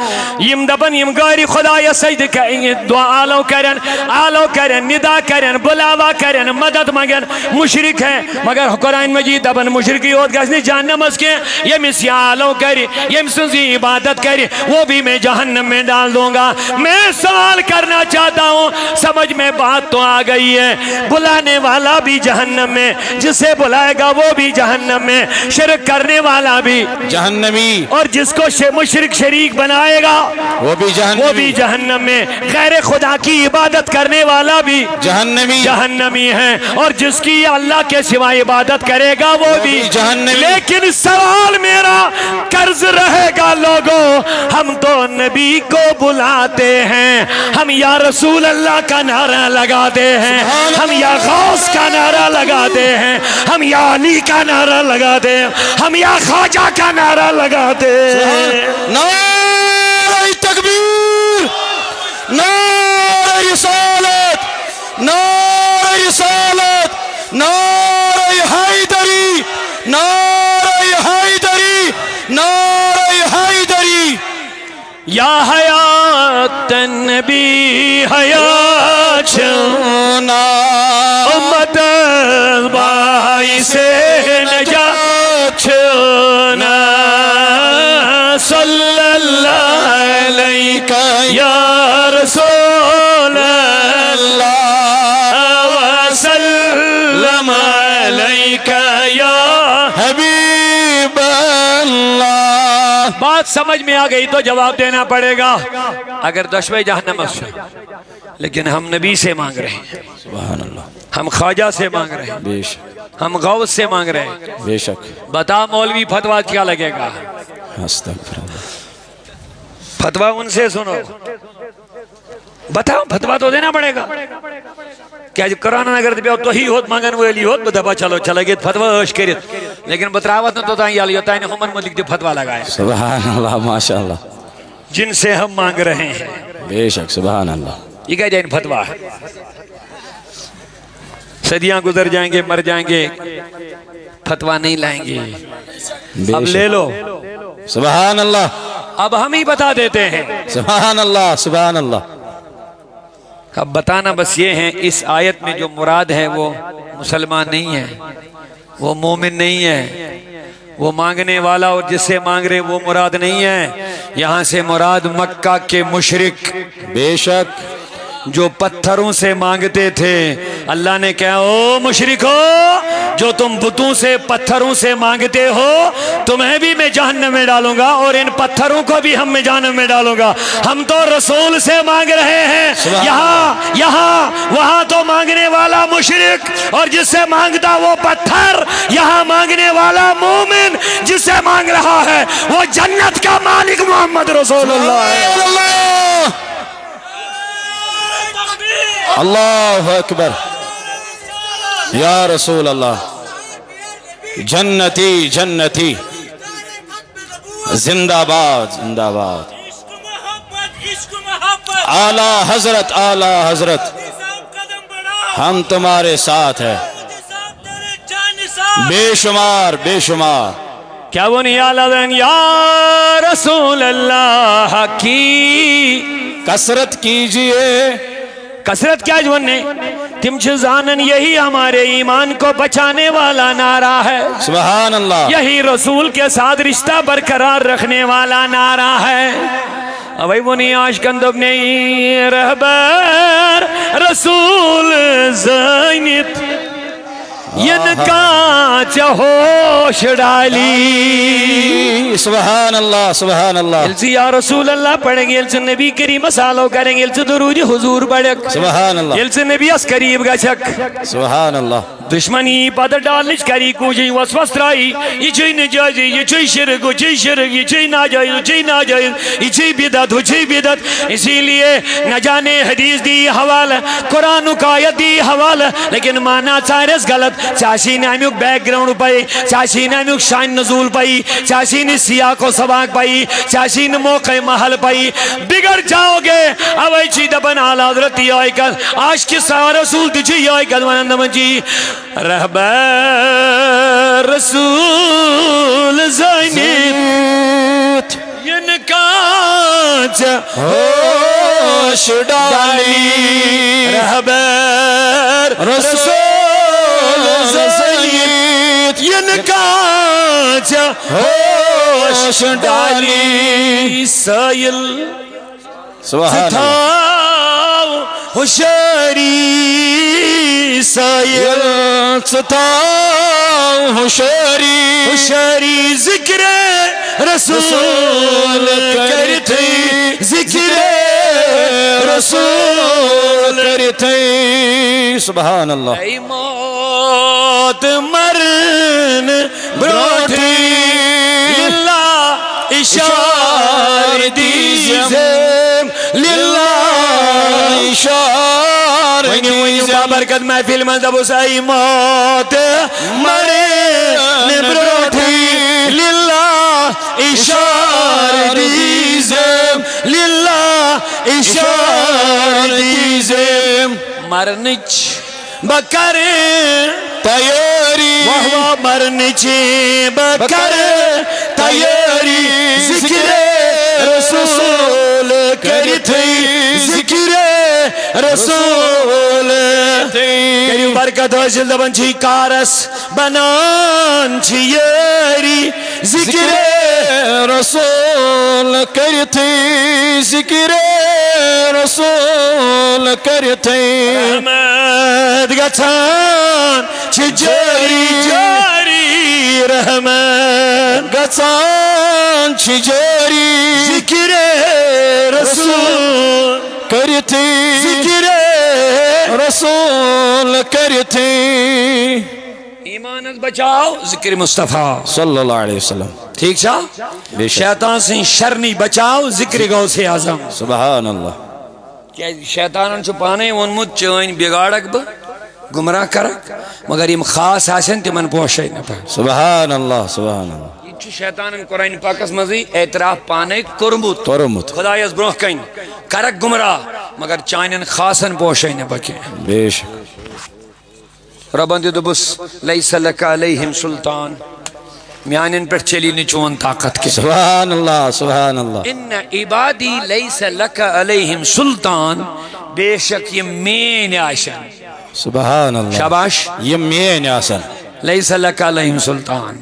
یم دبن یم غیر خدا یا سجد کریں دعا آلو کرن ندا کرن بلاوا کرن مدد مگن مشرک ہے مگر قرآن مجید دبن مشرکی ہوت گا اس نے جہنم اس کے یم اسی آلو کری یم سنزی عبادت کری وہ بھی میں جہنم میں ڈال دوں گا میں سوال کرنا چاہتا ہوں سمجھ میں بات تو آ گئی ہے بلانے والا بھی جہنم میں جسے بلائے گا وہ بھی جہنم میں شرک کرنے والا بھی جہنمی اور جس کو مشرک شریک بنائے گا وہ بھی جہنم میں غیر خدا کی عبادت کرنے والا بھی جہنمی ہے اور جس کی اللہ کے سوا عبادت کرے گا وہ بھی جہنمی لیکن سوال میرا قرض رہے گا لوگوں ہم تو نبی کو بلاتے ہیں ہم یا رسول اللہ کا نعرہ لگاتے ہیں ہم یا غوث کا نعرہ لگاتے ہیں ہم یا علی کا نعرہ لگاتے ہیں ہم یا خواجہ کا نعرہ لگاتے ہیں نعرہ تکبیر نعرہ رسالت نعرہ رسالت نعرہ حیدری نعرہ حیدری نعرہ حیدری یا حیات النبی حیات چنا امت بائی سے نجات چنا صلی اللہ علیہ یا رسول اللہ وسلم علیہ یا حبیب اللہ. بات سمجھ میں آ گئی تو جواب دینا پڑے گا. اگر دشوے جہنم سے، لیکن ہم نبی سے مانگ رہے ہیں، سبحان اللہ، ہم خواجہ سے مانگ رہے ہیں، بے شک ہم غوث سے مانگ رہے ہیں. بے شک. بتا مولوی فتویٰ کیا لگے گا؟ استغفر اللہ. فتویٰ ان سے سنو. بتاؤ فتویٰ تو دینا پڑے گا. کیا جو قرآن اگر دبیو تو ہی ہوت مانگن ویلی ہوت بدبا چلو چلے گی فتویٰ اشک کرت، لیکن بتراوت نہ تو تائیں یالی ہوتا ہے ہمن ملک دی فتویٰ لگائے. سبحان اللہ، ماشاءاللہ، جن سے ہم مانگ رہے ہیں. بے شک. سبحان اللہ. یہ کہہ جائیں فتویٰ ہے. صدیاں گزر جائیں گے، مر جائیں گے، فتویٰ نہیں لائیں گے. بے اب شک. لے لو. سبحان اللہ. اب ہم ہی بتا دیتے ہیں. سبحان اللہ. سبحان اللہ. اب بتانا بس یہ ہے، اس آیت میں جو مراد ہے وہ مسلمان نہیں ہے، وہ مومن نہیں ہے، وہ مانگنے والا اور جس سے مانگ رہے وہ مراد نہیں ہے. یہاں سے مراد مکہ کے مشرک بے شک. جو پتھروں سے مانگتے تھے. اللہ نے کہا او مشرکو، جو تم بتوں سے پتھروں سے مانگتے ہو تمہیں بھی میں جہنم میں ڈالوں گا اور ان پتھروں کو بھی ہم میں جہنم میں ڈالوں گا. ہم تو رسول سے مانگ رہے ہیں، یہاں وہاں تو مانگنے والا مشرک اور جس سے مانگتا وہ پتھر، یہاں مانگنے والا مومن جس سے مانگ رہا ہے وہ جنت کا مالک محمد رسول اللہ ہے. اللہ اکبر. یا رسول اللہ. جنتی جنتی. زندہ باد زندہ باد. اعلیٰ حضرت اعلیٰ حضرت، ہم تمہارے ساتھ ہیں بے شمار بے شمار. کیا وہ نہیں یا رسول اللہ کی کثرت کیجئے. کثرت کیا جونے تم چزانن، یہی ہمارے ایمان کو بچانے والا نعرہ ہے. سبحان اللہ. یہی رسول کے ساتھ رشتہ برقرار رکھنے والا نعرہ ہے. اوئی ونی عاشقندب نہیں رہبر رسول زینت ینکا چہوش ڈالی. سبحان اللہ سبحان اللہ. الچ یا رسول اللہ پڑھیں گے، الچ نبی کریم صالو کریں گے، الچ درود حضور بڑھک. سبحان اللہ. الچ نبی اس قریب گچھک. سبحان اللہ. دشمنی پد ڈالش کری کوجی وسوس ترائی. یہ چوئی نجائز، یہ چوئی شرک، یہ چوئی شرک، یہ چوئی ناجائز، یہ چوئی ناجائز، یہ چوئی بدعت، یہ چوئی بدعت. اسی لیے نہ جانے حدیث دی حوالہ، قرآن و آیت دی حوالہ، لیکن مانا چارس غلط. چاشی نے امیوک بیک گراؤنڈ پائی، چاشی نے امیوک شان نزول پائی، چاشی نے سیاق و سباق پائی، چاشی نے موقع محل پائی. بگڑ جاؤ گے. اوئی چی دبن آل حضرت آئی کر آج کی سا رسول تجھے آئی کر ونندم جی رہبر رسول زینت ینکا چہوش ڈالی. رہبر رسول زینت ینکا چہوش ڈالی. سائل سبحان اللہ. ہوشیاری سائل ستاؤ ہوشیاری ہوشیاری ذکر رسول کرتے، ذکر رسول کرتے. سبحان اللہ. ای موت مرن بروٹھی للہ اشار دیزم، للہ اشار دیزم. بابرکت محفل مذہب ای موت مرن بروٹھی للہ اشار دیزم، للہ اشار دیزم. مرنچ بکر تیاری، وہو مرنچ بکر تیاری، ذکر رسول کرتھے ذکر رسول کریو برکت حاصل دبن چھی کارس بنان چھی یاری ذکر رسول کرتھے ذکر رسول کرتھے رحمت گچھان چھی جاری جاری رحمت گژھان چھ جاری ذکر رسول کرتھے ذکر رسول کرتھے ایمانت بچاؤ ذکر مصطفیٰ صلی اللہ علیہ وسلم ٹھیک چھا بے شک شیطان سے شرنی بچاؤ ذکر غوث اعظم سبحان اللہ کیا شیطانن چھ پانے ونمت چٲنۍ بگاڑک بہ گمراہ کرک مگر یم خاص آسن تمن پوشے نہ پہ سبحان اللہ سبحان اللہ یہ چھ شیطانن قرآن پاکس مزی اعتراف پانے کورمت تورمت خدایس برونہ کن کرک گمراہ مگر چانین خاصن پوشے نہ بکے بے شک ربن دبس لیس لک علیہم سلطان میانن پر چلی نہ چون طاقت کے سبحان اللہ سبحان اللہ ان عبادی لیس لک علیہم سلطان بے شک یہ مین آشن سبحان اللہ شاباش یہ مین آسن لیس لک علیہم سلطان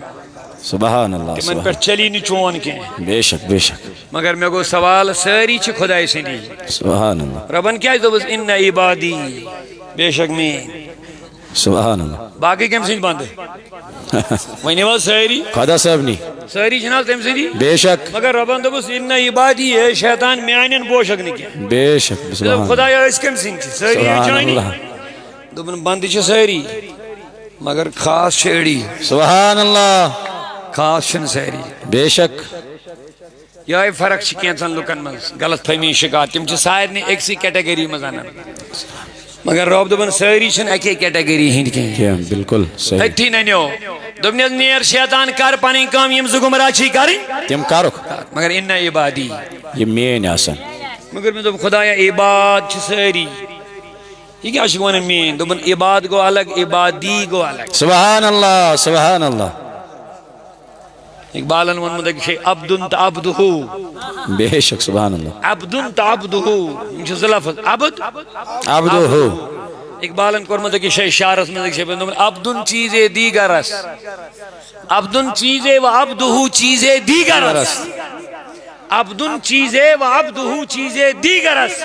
سبحان اللہ من سبحان پر چلی نہ چون کے بے شک بے شک مگر میں گو سوال ساری چھ خدای سندی سبحان اللہ ربن کیا دبس ان عبادی بے شک مین سبحان اللہ باقی کم سند بند وہی وہ ساری خدا صاحب نہیں ساری جناب تم سندی بے شک مگر ربن دبس ان عبادی ہے شیطان میانن بوشک نہ کیا بے شک سبحان خدا اس کم سند ساری سبحان جانی اللہ دبن بند چھ ساری مگر خاص شیڑی سبحان اللہ خاص چھن ساری بے شک یہ فرق چھ کینچن لکن من غلط فہمی شکار تم چھ سارے ایک سی کیٹیگری مزان مگر رب دبن ساری چھن اکی کیٹیگری ہند کی کیا بالکل صحیح ہتھی ننیو دبن نیر شیطان کر پانی کام یم زگمراہ چھی کریں تم کرک مگر ان عبادی یہ مین آسن مگر میں دب خدایا عباد چھ ساری یہ کیا شکوان مین دبن عباد گو الگ عبادی گو الگ سبحان اللہ سبحان اللہ اقبالن ون مدک شی عبدن تعبدہو بے شک سبحان اللہ عبدن تعبدہو یہ چھ لفظ عبد عبدو ہو اقبالن کور مدک شی شارس مدک شی عبدن چیز دیگرس عبدن چیز و عبدہو چیز دیگرس عبدن چیز و عبدہو چیز دیگرس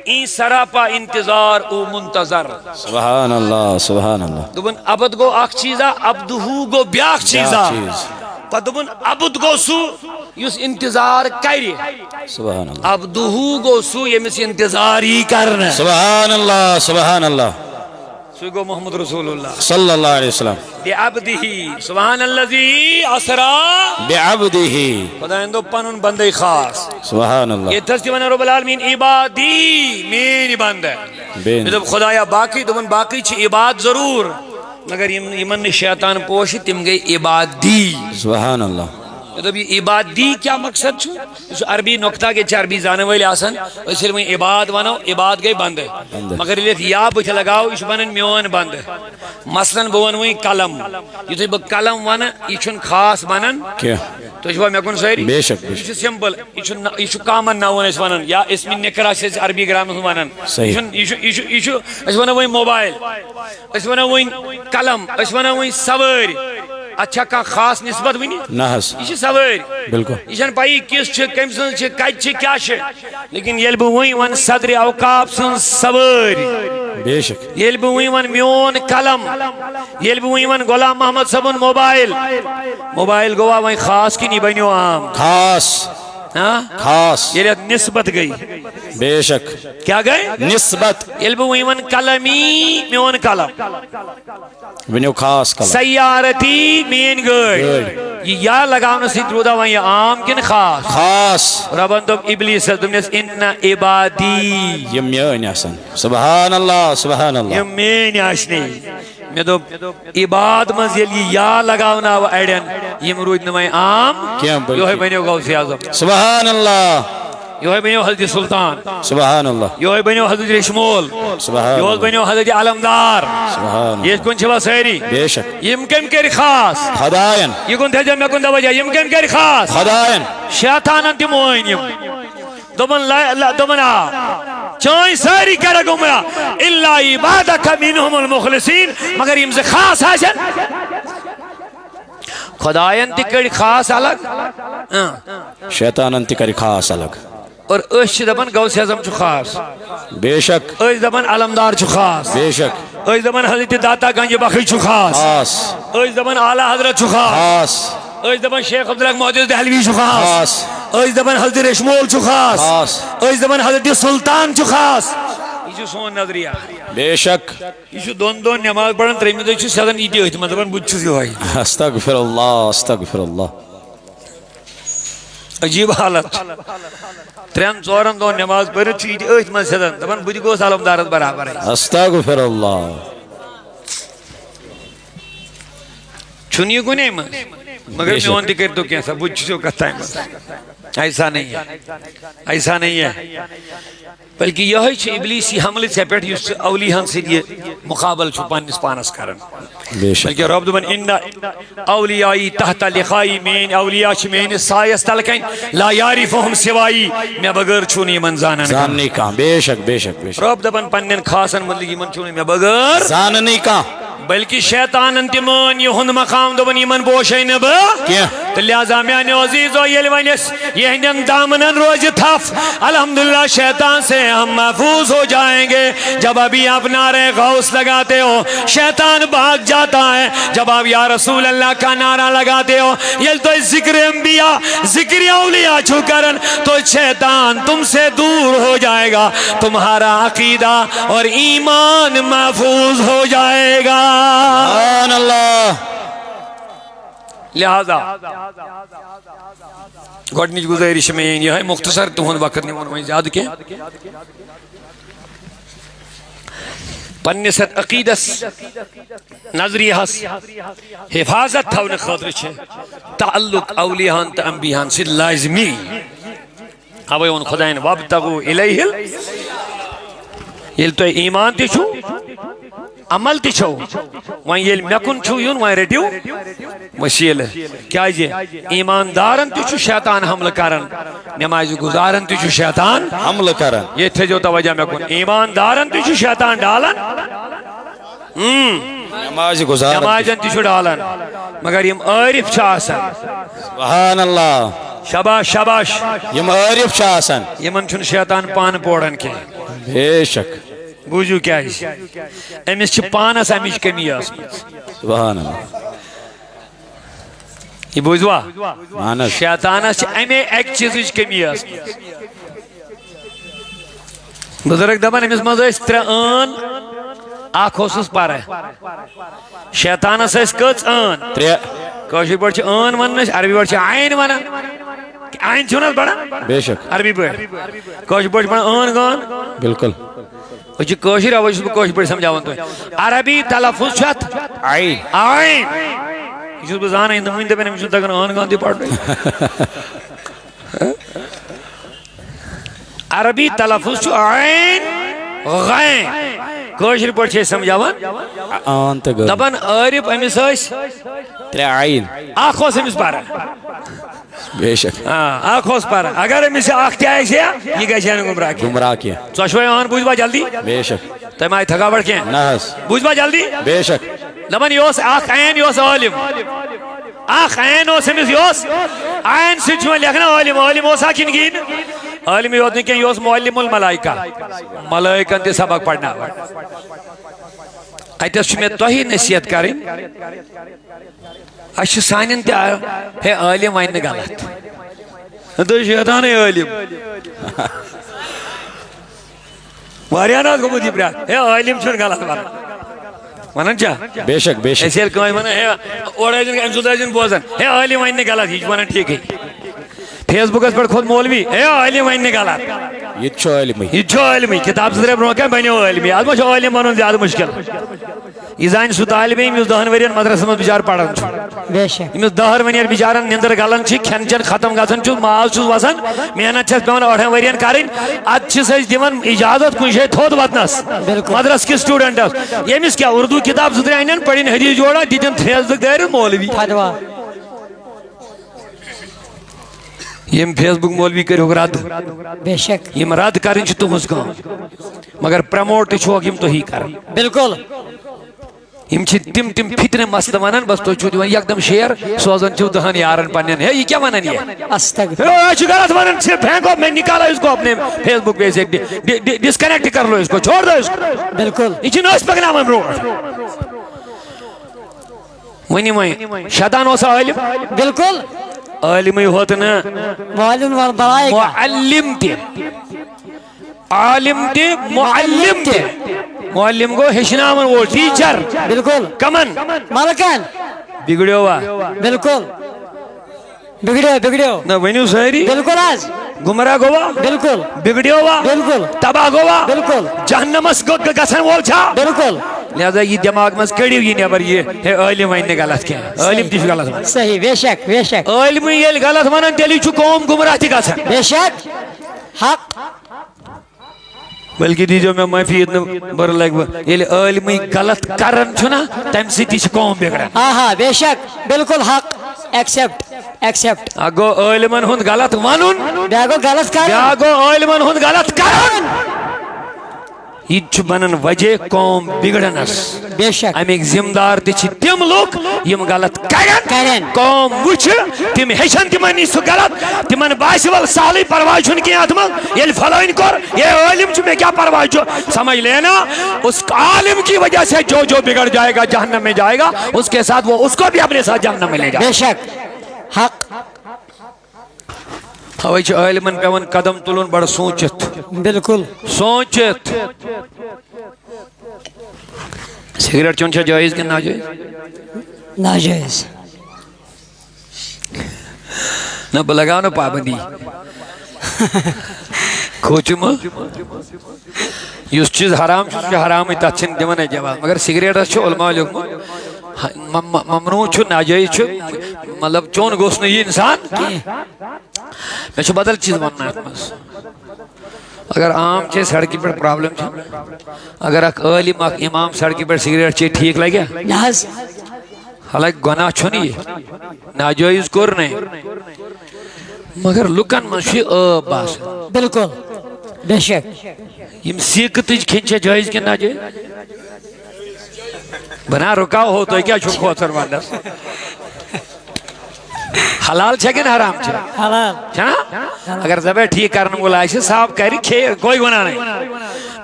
این سراپا انتظار او منتظر سبحان اللہ سبحان اللہ دبن عبد گو اخ چیزا عبدہو گو بیاخ چیزا پا دبن عبد گو سو یس انتظار کری سبحان اللہ عبدہو گو سو یمس انتظار ہی کرنا سبحان اللہ سبحان اللہ سو گو محمد رسول اللہ صلی اللہ علیہ وسلم بعبدہ سبحان اللذی اسرا بعبدہ خدا اندو پنن بندے خاص سبحان اللہ یہ تستی من رب العالمین عبادی مین بند ہے بین جب خدایا باقی دبن باقی چھ عباد ضرور مگر یمن شیطان پوش تم گئی عبادی سبحان اللہ جب یہ عبادی کیا مقصد چھو اس عربی نقطہ کے چھ عربی زانے والے آسن اس لیے میں عباد ونو عباد گئی بند ہے مگر یہ یا بچ لگاؤ اس بنن میون بند ہے مثلا بون وہی قلم یہ تو قلم ون یہ چھن خاص بنن کیا تو اس بات میں کون سہری بے شک بے یہ شک سمپل یہ کامن ناون اس ونن یا اسم نکرا سے عربی گرامر ونن صحیح اس ونن وہی موبائل اس ونن وہی قلم اس ونن وہی سواری اچھا کا خاص نسبت ونی نحس یہ سواری بالکل یہ چھن پائی کس چھ کم سن چھ کج چھ کیا چھ لیکن یل بہ وہی ون صدر اوقاف سن سواری بے شک یل بہ وہی ون میون قلم یل بہ وہی ون غلام محمد صبن موبائل گوا وہی خاص کی نہیں بنیو عام خاص ہاں خاص یہ نسبت گئی بے شک کیا گئے نسبت یل بہ وہی ون قلمی میون قلم ونیو خاص کلام سیارتی مین گڑ یہ یا لگاؤنا سی درودا وہاں یہ عام کن خاص خاص ربان دب ابلیس دمنیس ان عبادی یہ میان آسن سبحان اللہ سبحان اللہ یہ مین آشنی میں دب عباد مزیل یہ یا لگاؤنا و ایڈن یہ مروید نمائی عام کیا یہ ہے بینیو غوث اعظم سبحان اللہ یہ ہے بینیو حضرت سلطان سبحان اللہ یہ ہے بینیو حضرت رشمول سبحان یہ ہے اللہ بینیو حضرت علمدار سبحان یہ کن چھوا سہری بے شک یم کم کر خاص خدائن یہ کن تھے جب میں کن دا وجہ یم کم کر خاص خدائن شیطان انتی موین یم دوبن لا دوبن چوئی ساری کرا گمرا الا عبادک منهم المخلصین مگر یم سے خاص آشن خدایان تکڑی خاص الگ شیطانن تکری خاص الگ اور اش دبن غوث اعظم چھ خاص بے شک اش دبن علمدار چھ خاص بے شک اش دبن حضرت داتا گنج بخش چھ خاص خاص اش دبن اعلی حضرت چھ خاص خاص اش دبن شیخ عبدالحق محدث دہلوی چھ خاص اش دبن حضرت رشمول چھ خاص خاص اش دبن حضرت سلطان چھ خاص یہ سون نظریہ بے شک یہ دون دون نماز پڑھن تریم دو سدن یہ ہوئی مطلب بچ ہوئی استغفر اللہ استغفر اللہ عجیب حالت ترین ژورن دون نماز پڑھت یہ من سدن دپان بت گوس علمدارس برابر استغفر اللہ چھن یہ گنے من مگر میون تہ کرتو کینسا بت چھو کتھ ایسا نہیں ہے ایسا نہیں ہے بلکہ یہ چھ ابلیسی حملے سے پیٹھ اس اولیاء سے یہ مقابل چھ پانس پانس کرن بلکہ رب دبن ان اولیائی تحت لقائی مین اولیاء چھ مین سایس تلکن لا یعرفهم سوائی میں بغیر چھونی من زانن زاننی کہاں بے شک بے شک بے شک رب دبن پنن خاصن ملگی من چھونی میں بغیر زاننی کہاں بلکہ شیطان انتمان یہ ہند مقام دبن یمن بوشی نب کیا تو لہذا میانے عزیزو یہ ونس یہ ہندن دامنن روز تھف الحمدللہ شیطان سے ہم محفوظ ہو جائیں گے جب ابھی آپ نعرہ غوث لگاتے ہو شیطان بھاگ جاتا ہے جب آپ یا رسول اللہ کا نعرہ لگاتے ہو یہ تو ذکر انبیاء ذکر اولیاء چھو کرن تو شیطان تم سے دور ہو جائے گا تمہارا عقیدہ اور ایمان محفوظ ہو جائے گا سبحان اللہ لہذا گوڑنیچ گزارش میں یہ ہے مختصر تہن وقت نہیں ہونا زیادہ کی پنس عقیدس نظریہ حفاظت تھون خاطر چھ تعلق اولیاء تو انبیاء سے لازمی اوے ان خدائن وابتغوا الیہ یل تو ایمان تی چھو عمل تی چھو وہاں یل مکن چھو یون وہاں رٹیو وسیل کیا جی ایماندارن تی چھو شیطان حمل کرن نماز گزارن تی چھو شیطان حمل کرن یہ تھے جو توجہ مکن ایماندارن تی چھو شیطان ڈالن نماز گزارن نمازن تی چھو ڈالن مگر یم عارف چھا آسن سبحان اللہ شباش شباش یم عارف چھا آسن یمن چھن شیطان پان پوڑن کے بے شک بوجھو کیا ہے امس چھ پانس امچ کمی آس سبحان اللہ یہ بوجھوا مانس شیطانس چھ امی ایک چیز کمی آس بزرگ دبن امس مز اس ترے آن آنکھ اوسس پارے شیطانس اس کچھ آن ترے کاشی پڑھ چھ آن وننش عربی پڑھ چھ عین ونن عین چھونس بڑا بے شک عربی پڑھ کاشی پڑھ چھ آن گان بالکل وچ کوشر اوش کوشر پڑھ سمجھاون تو عربی تلفظ چھت عین عین یہ بزان ہے نمین دے میں مجھ تک آن گان دی پڑھ عربی تلفظ چھ عین غین کوشر پڑھ چھ سمجھاون آن تک دبن عارف امس اس ترے عین آنکھوں سے مس پارا بے شک آنکھوں سے پارا اگر امس آنکھ کیا ہے یہ گئے چھے گمراہ کیا گمراہ کیا چوشوے آن بوجھ با جلدی بے شک تو میں تھکاوٹ کیا نحس بوجھ با جلدی بے شک دبن یوس آنکھ عین یوس عالم آنکھ عین ہو سمس یوس عین سے چھوئے لکھنا عالم عالم ہو ساکن گین عالم یوت نہیں کہ یوس معلم الملائکہ ملائکن تے سبق پڑھنا ایتس چھ میں توہی نصیحت کریں اچھ سانن تے ہے عالم وائن غلط تو شیطان ہے عالم واریانات کو مجھے برات ہے عالم چھن غلط ونن چا بے شک بے شک ایسے کوئی ونن ہے اوڑے جن امسودہ جن بوزن ہے عالم وائن غلط ہی ونن ٹھیک ہے فیس بک اس پر خود مولوی ہے عالم وائن غلط یہ چھو علمی یہ چھو علمی کتاب سے برو کہ بنو علمی آدم چھو عالم بنون زیادہ مشکل یہ زائن سو طالب علم اس دہن ورین مدرسہ میں بیچار پڑھن چھو بے شک امس دہر ونیر بیچارن نیندر گلن چھ کھن چن ختم گژھن چھ ماز چھ وسن محنت چھس پیون اڑھن ورین کرن اد چھس اس دیون اجازت کن شے تھود واتنس مدرسہ کے سٹوڈنٹس یمس کیا اردو کتاب زدر اینن پڑھن حدیث جوڑا دیتن فیس بک دیر مولوی فتوا یم فیس بک مولوی کرو رد بے شک یم رد کرن چھ تہنز کام مگر پرموٹ چھوک یم تہی کرن بالکل یم چھ تم فتنہ مسئلہ ونان بس تو چھو دیوان یکدم شیر سوزن چھو دہن یارن پنن ہے یہ کیا ونان یہ استغفر اچھ غلط ونان سے پھینکو میں نکالا اس کو اپنے فیس بک پہ سے ڈسکنیکٹ کر لو اس کو چھوڑ دو اس کو بالکل یہ چھ نوش پکنا من برو ونی میں شیطان ہوسا علم بالکل عالمی ہوتا نا معلم بڑھائے گا معلم تے عالم تے معلم تے معلم کو ہشنامن وہ ٹیچر بالکل کمن ملکن بگڑیو وا بالکل بگڑیو نہ ونیو سہری بالکل آج گمراہ گوا بالکل بگڑیو وا بالکل تباہ گوا بالکل جہنمس گسن وول چھا بالکل لہذا یہ دماغ مز کڑیو یہ نیبر یہ عالم ون غلط کیا عالم تہ غلط ون صحیح بے شک بے شک عالم یل غلط ونان تیلی چھ قوم گمراہ تہ گژھان بے شک حق بلکہ دیجو میں معافی اتنا بر لگ یل عالم غلط کرن چھنا تم سی تہ قوم بگڑان ہاں ہاں بے شک بالکل حق ایکسپٹ اگو عالمن ہند غلط ونن بیاگو غلط کر بیاگو عالمن ہند غلط کرن یہ چھ بنن وجہ قوم بگڑنس بے شک امیک ذمہ دار تہ تم لوگ یم غلط کرن قوم وچ تم ہیچن تمن نش سہ غلط تمن باس ول سہلے پرواہ چھن کی ات من یل فلائن کر یہ عالم چھ میں کیا پرواہ چھ سمجھ لینا اس عالم کی وجہ سے جو بگڑ جائے گا جہنم میں جائے گا اس کے ساتھ وہ اس کو بھی اپنے ساتھ جہنم میں لے جائے بے شک حق اوے چھ عالمن پیون قدم تلن بڑ سوچت بالکل سوچت سگریٹ چون چھا جائز کہ ناجائز ناجائز نہ بلگاو نہ پابندی کھوچم یس چیز حرام چھ حرام تت چھن دِوان جواب مگر سگریٹس چھ علماء لیوکمت ممنوع چھ ناجائز چھ مطلب چون گوس یہ انسان میں چھ بدل چیز وننا ات مز اگر عام چھ سڑکی پر پرابلم چھ اگر اک عالم اک امام سڑکی پر سگریٹ چھ ٹھیک لگیا ناز حالانکہ گناہ چھو نہیں ناجائز کور نہیں مگر لکن من چھ باس بالکل بے شک یم سیکتج کھنچے جائز کہ ناجائز بنا رکاو ہو تو کیا چھو کھوتر ونس حلال چھے کہ حرام چھے حلال چھنا اگر زبے ٹھیک کرنے والا ہے صاحب کہہ رہی کوئی گناہ نہیں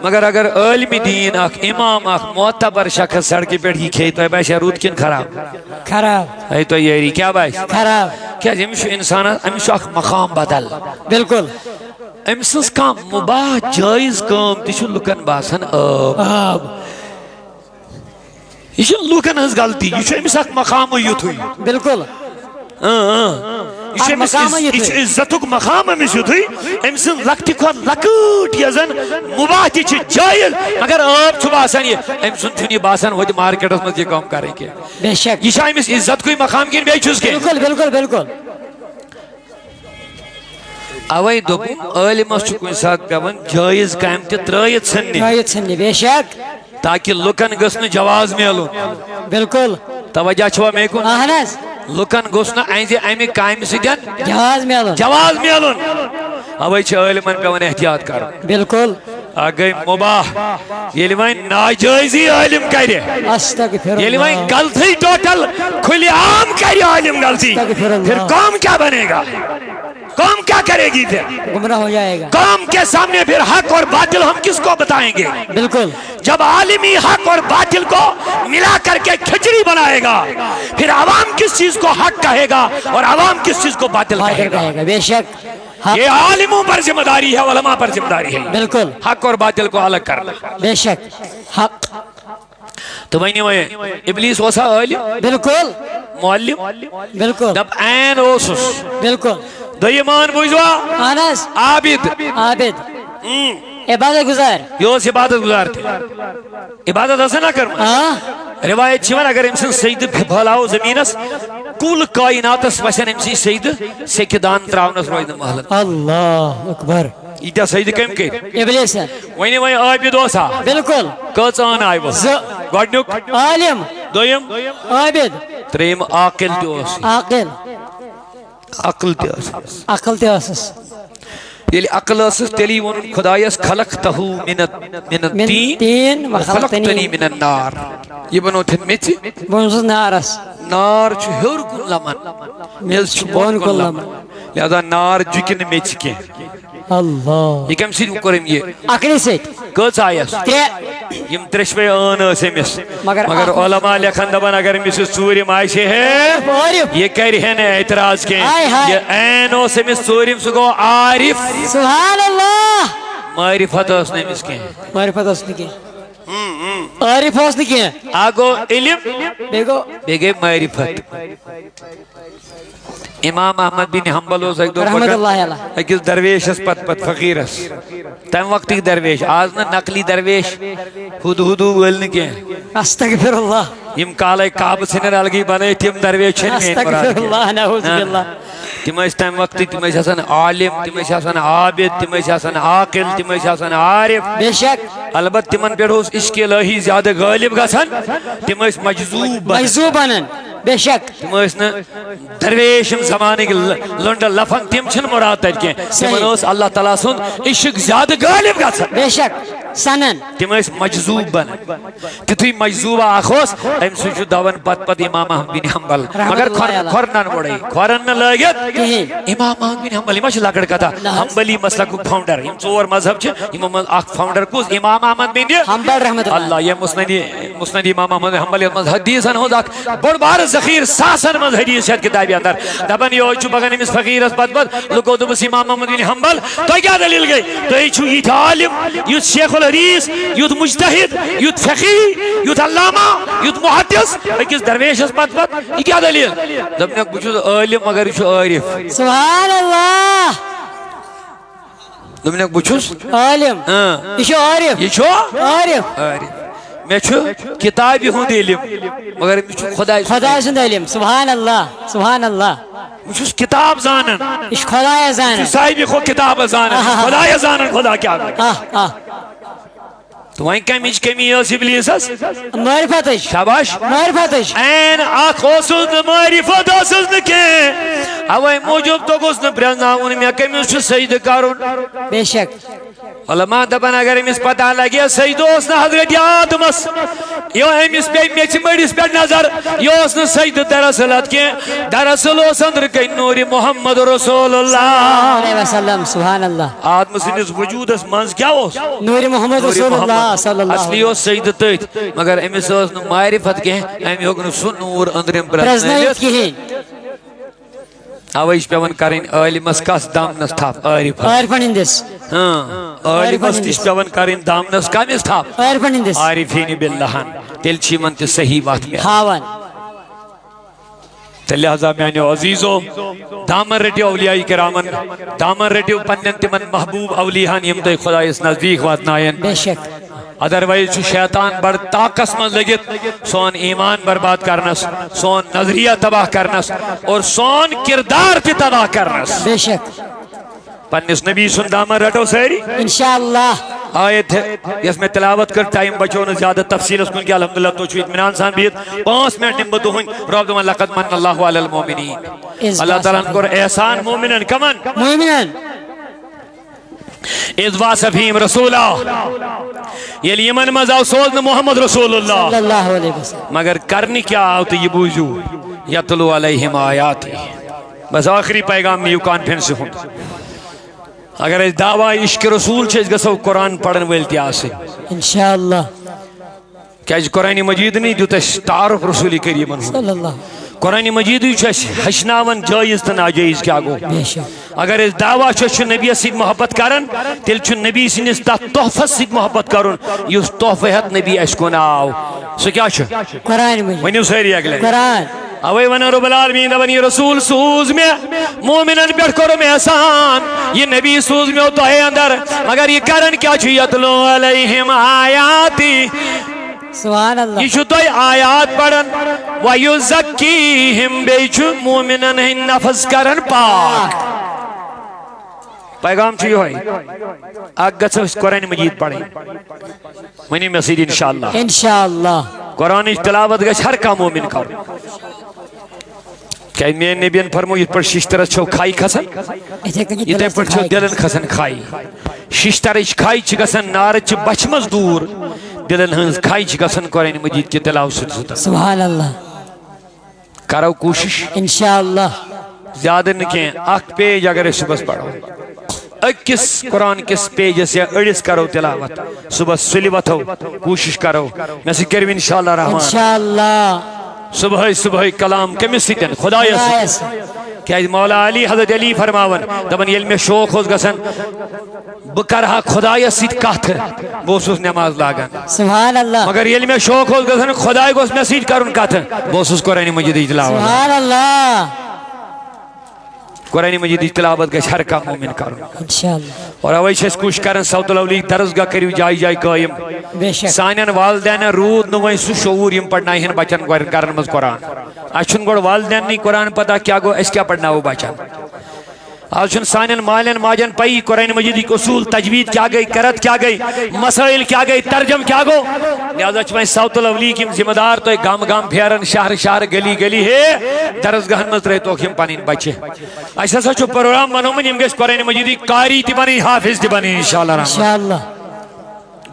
مگر اگر عالم دین اخ امام اخ معتبر شخص سڑکی پیٹ ہی کھے تو ہے بھائی رود کن خراب ہے تو یہ کیا بھائی خراب کیا امشو انسان امشو اخ مقام بدل بالکل امسس کام مباح جائز کام تیشو لکن باسن آب یہ چھو لکن ہز غلطی یہ چھو امس اخ مقام یوت ہوئی بالکل یہ عزتک مقام امس یوت ہوئی امسن لکتی کھوت لکٹ یزن مباح تی چھ جائز مگر آپ چھو باسن یہ امسن چھنی باسن وہ مارکیٹ اس میں یہ کام کریں کے بے شک یہ چھو امس عزت کوئی مقام کن بے چوز کے بالکل اوے دوپن عالم اس کوئی ساتھ پیون جائز کام تے ترایت سننی بے شک تاکہ لکن گسن جواز میلو بالکل توجہ چھوا میں کن اہنس لکن گسن اینزی ایمی قائم سیدن جواز میلون اوے چھ عالمن پیون احتیاط کر بالکل آگئی مباح یہ لیوائن ناجائزی عالم کرے استغفر یہ لیوائن غلطی ٹوٹل کھلی عام کرے عالم غلطی پھر قوم کیا بنے گا قوم کیا کرے گی پھر گمراہ ہو جائے گا قوم کے سامنے پھر حق اور باطل ہم کس کو بتائیں گے بالکل جب عالمی حق اور باطل کو ملا کر کے کھچڑی بنائے گا پھر عوام کس چیز کو حق کہے گا اور عوام کس چیز کو باطل کہے گا بے شک یہ عالموں پر ذمہ داری ہے علماء پر ذمہ داری ہے بالکل حق اور باطل کو الگ کرنا بے شک حق تو میں ابلیس وسا عالم بالکل معلم بالکل جب این اوسس بالکل دیمان بوجوا انس عابد عبادت گزار یہ عبادت گزار تھے عبادت ایسا نہ کرنا روایت چھوان اگر امسن سید بھلاو زمینس کل کائناتس وسن امسی سید سکدان تراونس روید محلت اللہ اکبر ایتا سید کم کے ابلیس وینی وین عابد وسا بالکل کچان آئی بس گوڑنک عالم دویم عابد تریم عاقل جو اسی عاقل عقل تہ عقل تہ ٲسٕس ییٚلہِ عقل ٲسٕس تیٚلی ووٚنُن خۄدایس خلقتہُ من الطین وخلقتنی من النار یہِ بنوتھن میٚژِ بہٕ اوسُس نارس نار چھُ ہیوٚر کُن لمان میٚژ چھِ بۄن کُن لمان لہذا نار جُکہِ نہٕ میٚژِ کینٛہہ اللہ یہ کم سۭتۍ کوٚر أمۍ یہِ عقلہِ سۭتۍ کٔژ آیس ترٛےٚ یِم ترٛیشوے ٲن ٲس أمِس مگر علما لیکھن دپان اگر أمِس یہِ ژوٗرِم آسہِ ہے یہِ کرِ ہے نہٕ اعتراض کینٛہہ یہِ عین اوس أمِس ژوٗرِم سُہ گوٚو عارف سبحان اللہ معرفت ٲس نہٕ أمِس کینٛہہ معرفت ٲس نہٕ کینٛہہ عارف اوس نہٕ کینٛہہ اکھ گوٚو علم بیٚیہِ گوٚو بیٚیہِ گٔے معرفت امام احمد بن حنبل اوس اکہِ دۄہ رحمت اللہ علیہ أکِس درویشس پتہٕ فقیٖرس تمہِ وقتٕکۍ درویش آز نہٕ نقلی درویش ہُدوٗ وٲلۍ نہٕ کینٛہہ استغفر اللہ یِم کالے کعبہٕ ژھٕنن الگٕے بنٲیِتھ تِم درویش چھِنہٕ میٲنۍ مُراد استغفر اللہ نعوذ کینٛہہ باللہ تِم ٲسۍ تمہِ وقتٕکۍ تِم ٲسۍ آسان عالم تِم ٲسۍ آسان عابد تِم ٲسۍ آسان عاقل تِم ٲسۍ آسان عارف بے شک البتہ تِمن پٮ۪ٹھ اوس عشق الہی زیادٕ غٲلب گژھان تِم ٲسۍ مجذوٗب مجذوٗب بنان بے شک تِم ٲسۍ نہٕ درویش یِم زمانٕکۍ لنڈٕ لفن تِم چھِنہٕ مُراد تتہِ کینٛہہ تِمن اوس اللہ تعالیٰ سُنٛد عشق زیادٕ غٲلب گژھان بے شک سنن تِم ٲسۍ مجذوٗب بنان تِتھُے مجذوٗبہ اکھ اوس امہِ سۭتۍ چھُ دون پتہٕ امام احمد بن حنبل مگر کھۄرنن گۄڈے کھۄرن نہٕ لٲگِتھ امام احمد بن حنبل یہِ ما چھِ لۄکٕٹ کتھا حنبلی مسلکُک فاوُنڈر یِم ژور مذہب چھِ یِمو منٛز اکھ فاوُنڈر کُس امام احمد بن حنبل رحمت اللہ یہ مسند امام احمد بن حنبل منٛز حدیثن ہُنٛد اکھ بوٚڑ بارٕ ذخیرٕ ساسن منٛز حدیث چھِ اتھ کِتابہِ اندر دپان یہوے چھُ بگان أمِس فقیٖرس پتہٕ لُکو دوٚپُس امام احمد بن حنبل تۄہہِ کیٛاہ دٔلیٖل گٔے تُہۍ چھِو یِتھۍ عالم یُتھ شیخ الحدیث یُتھ مجتہد یُتھ فقیہ یُتھ علامہ یُتھ محدث أکِس درویشس پتہٕ یہِ کیٛاہ دٔلیٖل دوٚپنکھ بہٕ چھُس عٲلم مگر یہِ چھُ عارف سبحان اللہ دوٚپنکھ بہٕ چھُس عالم یہِ چھُ عارف یہِ چھُ عارف عارف مےٚ چھُ کِتابہِ ہُنٛد علم مگر أمِس چھُ خۄداے سُنٛد علم سبحان اللہ سبحان اللہ بہٕ چھُس کِتاب زانان یہِ چھُ خۄدایس زانان صاحبہِ کھۄتہٕ کِتابہٕ زانان خۄدایس زانان خۄدا کیٛاہ گوٚو تہٕ وۄنۍ کمِچ کمی ٲس اِبلیٖسس معرفتٕچ شاباش معرفتٕچ عین اکھ اوسُس نہٕ معرفت ٲسٕس نہٕ کینٛہہ اوے موٗجوٗب توٚگُس نہٕ پرٛزناوُن مےٚ کٔمِس چھُ سجدٕ کرُن بے شک علما دپان اگر أمِس پتہ لگہِ ہے سجدٕ اوس نہٕ حضرت آدمس یہِ أمِس پیٚیہِ میٚژِ مٔڑِس پٮ۪ٹھ نظر یہِ اوس نہٕ سجدٕ دراصل اتھ کینٛہہ دراصل اوس أنٛدرٕ کَنۍ نوٗرِ محمد رسول اللہ علیہ وسلم سبحان اللہ آدمہٕ سٕنٛدِس وجوٗدس منٛز کیٛاہ اوس نوٗرِ محمد رسول اللہ صلی اللہ اصلی اوس سجدٕ تٔتھۍ مگر أمِس ٲس نہٕ معرفت کینٛہہ أمۍ ہیوٚک نہٕ سُہ نوٗر أنٛدرِم پرٛزنٲیِتھ کِہیٖنۍ اوے چھِ پیٚوان کرٕنۍ عٲلمس کس دامنس تھپھ عارف عارفن ہٕنٛدِس عٲلمس تہِ چھِ پیٚوان کرٕنۍ دامنس کمِس تھپھ عارفن ہٕنٛدِس عارفیٖنِ بِاللہن تیٚلہِ چھِ یِمن تہِ صحیح وتھ مِلان ہاوان تہٕ لہذا میانیو عزیٖزو دامن رٔٹِو اولیاء کرامن دامن رٔٹِو پننٮ۪ن تِمن محبوٗب اولیاہن یِم تۄہہِ خۄدایس نزدیٖک واتناین بے شک ادروائز چھُ شیطان بڑ طاقس منٛز لٔگِتھ سون ایمان برباد کرنس سون نظریہ تباہ کرنس اور سون کردار تہِ تباہ کرنس بے شک پننس نبی سُنٛد دامن رٹو سٲری انشاءاللہ آیت یس میں تلاوت کر ٹائم بچو نہ زیادہ تفصیلس کن کہ الحمدللہ تو چھو اطمینان سان بہت 5 منٹ نم تہند رب دپان لقد من اللہ علی المؤمنین اللہ تعالیٰ کور احسان مومنن کمن مومنن اذ واصفہم رسولا یلی یمن مز آو سوزن محمد رسول اللہ صلی اللہ علیہ وسلم مگر کرنی کیا آو تو یہ بوجھو یتلو علیہم آیاتی بس آخری پیغام نیو کانفرنس ہوں اگر اس دعوی عشق رسول چھے اس گسو قرآن پڑھن ویلتی آسے انشاءاللہ کیا اس قرآن مجید نہیں جو تش تعارف رسولی کریمن ہوں صلی اللہ قرآن مجید چھے حشناون جائز تا ناجائز کیا گو بے شک اگر اس دعوی چھے نبی سید محبت کرن تل چھو نبی سینس تا تحفظ سید محبت کرن یہ تحفظ نبی اشکونا آو سو کیا چھو قرآن مجید ونیو سیری اگلے قرآن اوے ون رب العالمین دبنی رسول سوز میں مومنن پیٹ کرو میں احسان یہ نبی سوز میں ہوتا ہے اندر مگر یہ کرن کیا چھو یتلو علیہم آیاتی سبحان اللہ یہ چھو تو آیات پڑھن وَيُزَكِّيهِمْ بے چھو مومنن ہی نفذ کرن پاک پیغام چھو ہوئی اگت سے قرآن مجید پڑھیں منی مسید انشاءاللہ انشاءاللہ قرآن تلاوت گش ہر کا مومن کر کہ میرے نبیین فرمو یہ پر ششترس چھو کھائی کھسن یہ پر چھو دلن کھسن کھائی ششترش کھائی چھ گسن نارچ بچمز دور دلن ہنز کھائی چھ گسن قرآن مجید کے تلاو ست سبحان اللہ کرو کوشش انشاءاللہ زیادہ نکیں اک پیج اگر صبح پڑھو اکس قرآن کس پیجس یا اڑس کرو تلاوت صبح سلی وتھو کوشش کرو میں سے کرو انشاءاللہ رحمان انشاءاللہ صبح کلام کمس سیتن خدا یس کہ مولا علی حضرت علی فرماون دبن یل میں شوق ہوس گسن بکرہا خدا یس سیت کتھ بوسوس نماز لاگن سبحان اللہ مگر یل میں شوق ہوس گسن خدا گوس میں سیت کرن کتھ بوسوس قرآن مجید تلاوت سبحان اللہ قرآن مجید تلاوت گھس ہر کا مومن کرن انشاءاللہ اور اوے چھس کوشش کرن صوت الاولی درسگاہ کریو جائی جائی قائم بے شک سانین والدین رود نو وہیں سو شعور یم پڑھنا ہن بچن کرن مز قرآن اچھن گوڑ والدین نہیں قرآن پتا کیا گو اس کیا پڑھنا ہو بچن آج سانین مالین ماجن پئی قرآن مجید کی اصول تجوید کیا گئی کرت کیا گئی مسائل کیا گئی ترجم کیا گو لہذا چھ میں صوت الاولی کی ذمہ دار تو گام گام پھیرن شہر شہر گلی گلی ہے درسگاہن مز رہے تو ہم پانین بچے ایسا سا چھو پروگرام بنو من یم گیس قرآن مجید قاری تی بنی حافظ تی بنی انشاءاللہ رحمان انشاءاللہ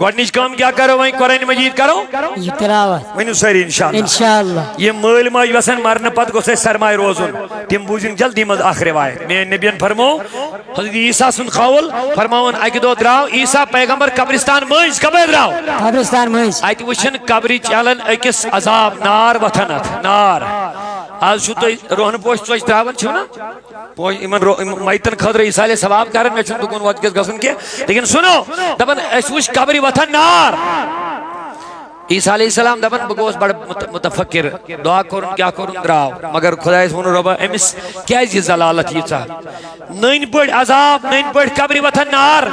گوڑنیش کام کیا کرو وہیں قرآن مجید کرو یہ تلاوت وہیں ساری انشاءاللہ انشاءاللہ یہ مول ماج وسن مرن پت گوسے سرمائے روزن تم بوزن جلدی مز آخر روایت میں نبیان فرمو حضرت عیسیٰ سن قول فرماون اکی دو دراو عیسیٰ پیغمبر قبرستان مجھ کبھے دراو قبرستان مجھ آیت وشن قبری چالن اکس عذاب نار وطنت نار آج شو تو روحن پوش چوش تراون چھو نا مائتن خدر عیسیٰ علیہ ثواب کرن میں چھو تو کون وقت کس گسن کے لیکن سنو دبن اس وش قبری وطن نار عیسیٰ علیہ السلام دبن بگوس بڑا متفکر دعا کرن کیا کرن دراو مگر خدای سونو ربا امس کیا یہ زلالت یہ چاہ نین بڑ عذاب نین بڑ قبری وطن نار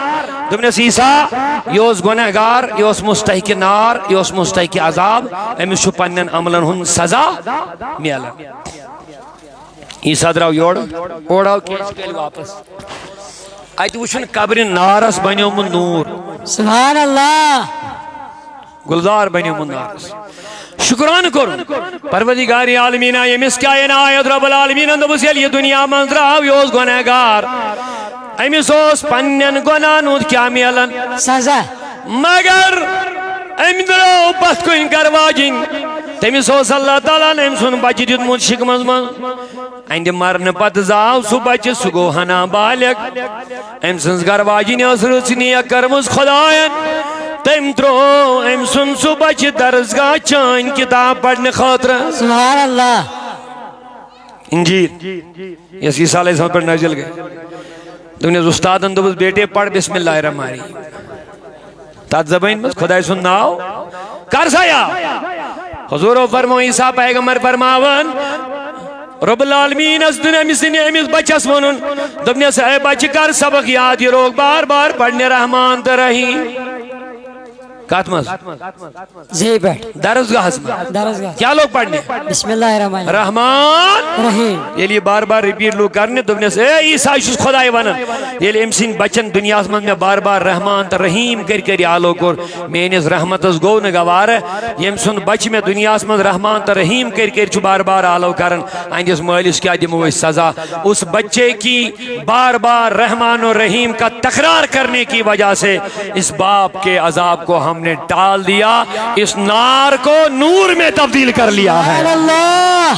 دمنس عیسیٰ یوس گنہگار یوس مستحق نار یوس مستحق عذاب امس شو پنن عملن ہن سزا میلن عیسیٰ دراو یوڑ اوڑاو کیس پیل واپس آیت وشن قبر نارس بنیو من نور سبحان اللہ گلزار بنیو من نارس شکران کرن پروردگار عالمین یمس کیا عنایت رب العالمین اندبس یہ دنیا منظراو یوس گنہگار امس اوس پنن گناہن کیا میلن سزا مگر ام درو پت کن کرواجن تمس اوس اللہ تعالیٰ نے سن بچہ دیتمت شکمز من اند مرن پت زاو سہ بچہ سہ گو ہنا بالغ ام سنز کرواجن اس رچنی کرمز خداین تم ترو ام سن سہ بچہ درسگاہ چان کتاب پڑھنے خاطر سبحان اللہ انجیل یس عیسیٰ علیہ السلام پر نازل گئے دنیا استاد اندوز بیٹے پڑھ بسم اللہ الرحمن الرحیم تات زبین مز خدای سن ناو کر سایا حضور و فرمو عیسیٰ پیغمبر فرماون رب العالمین اس دن امیسن امیس بچس ونن دبنی سے اے بچ کر سبق یاد یہ روگ بار بار پڑھنے رحمان ترہیم کاتمز زی بیٹھ درسگاہ ہزم درسگاہ کیا لوگ پڑھنے بسم اللہ الرحمن رحمان رحیم یہ لیے بار بار ریپیٹ لوگ کرنے دبنی سے اے عیسیٰ شس خدای ونن یہ لیے امسن بچن دنیا اسمن میں بار بار رحمان تا رحیم کر کر آلو کر میں اس رحمت اس گو نگوار یہ امسن بچ میں دنیا اسمن رحمان تا رحیم کر کر چو بار بار آلو کرن آئند اس مالس کیا دمو اس سزا اس بچے کی بار بار رحمان و رحیم کا تکرار کرنے کی وجہ سے اس باپ کے عذاب کو ہم نے ٹال دیا اس نار کو نور میں تبدیل کر لیا ہے اللہ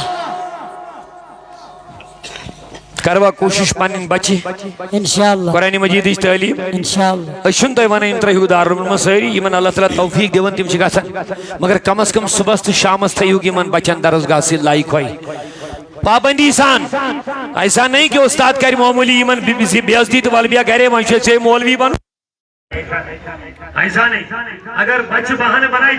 کروا کوشش پانین بچی انشاءاللہ قرآن مجید اس تعلیم انشاءاللہ اشن تو ایمان انترہیو دار مسائری ایمان اللہ تعالیٰ توفیق دیون تیم شکا سن مگر کم از کم صبح سے شام اس تیوگی من بچن درسگاہ سے لائق ہوئی پابندی سان ایسا نہیں کہ استاد کاری معمولی ایمان بیازدی تو والبیا کہہ رہے منشے سے مولوی بن ایسا نہیں اگر بچ بہانے بنائی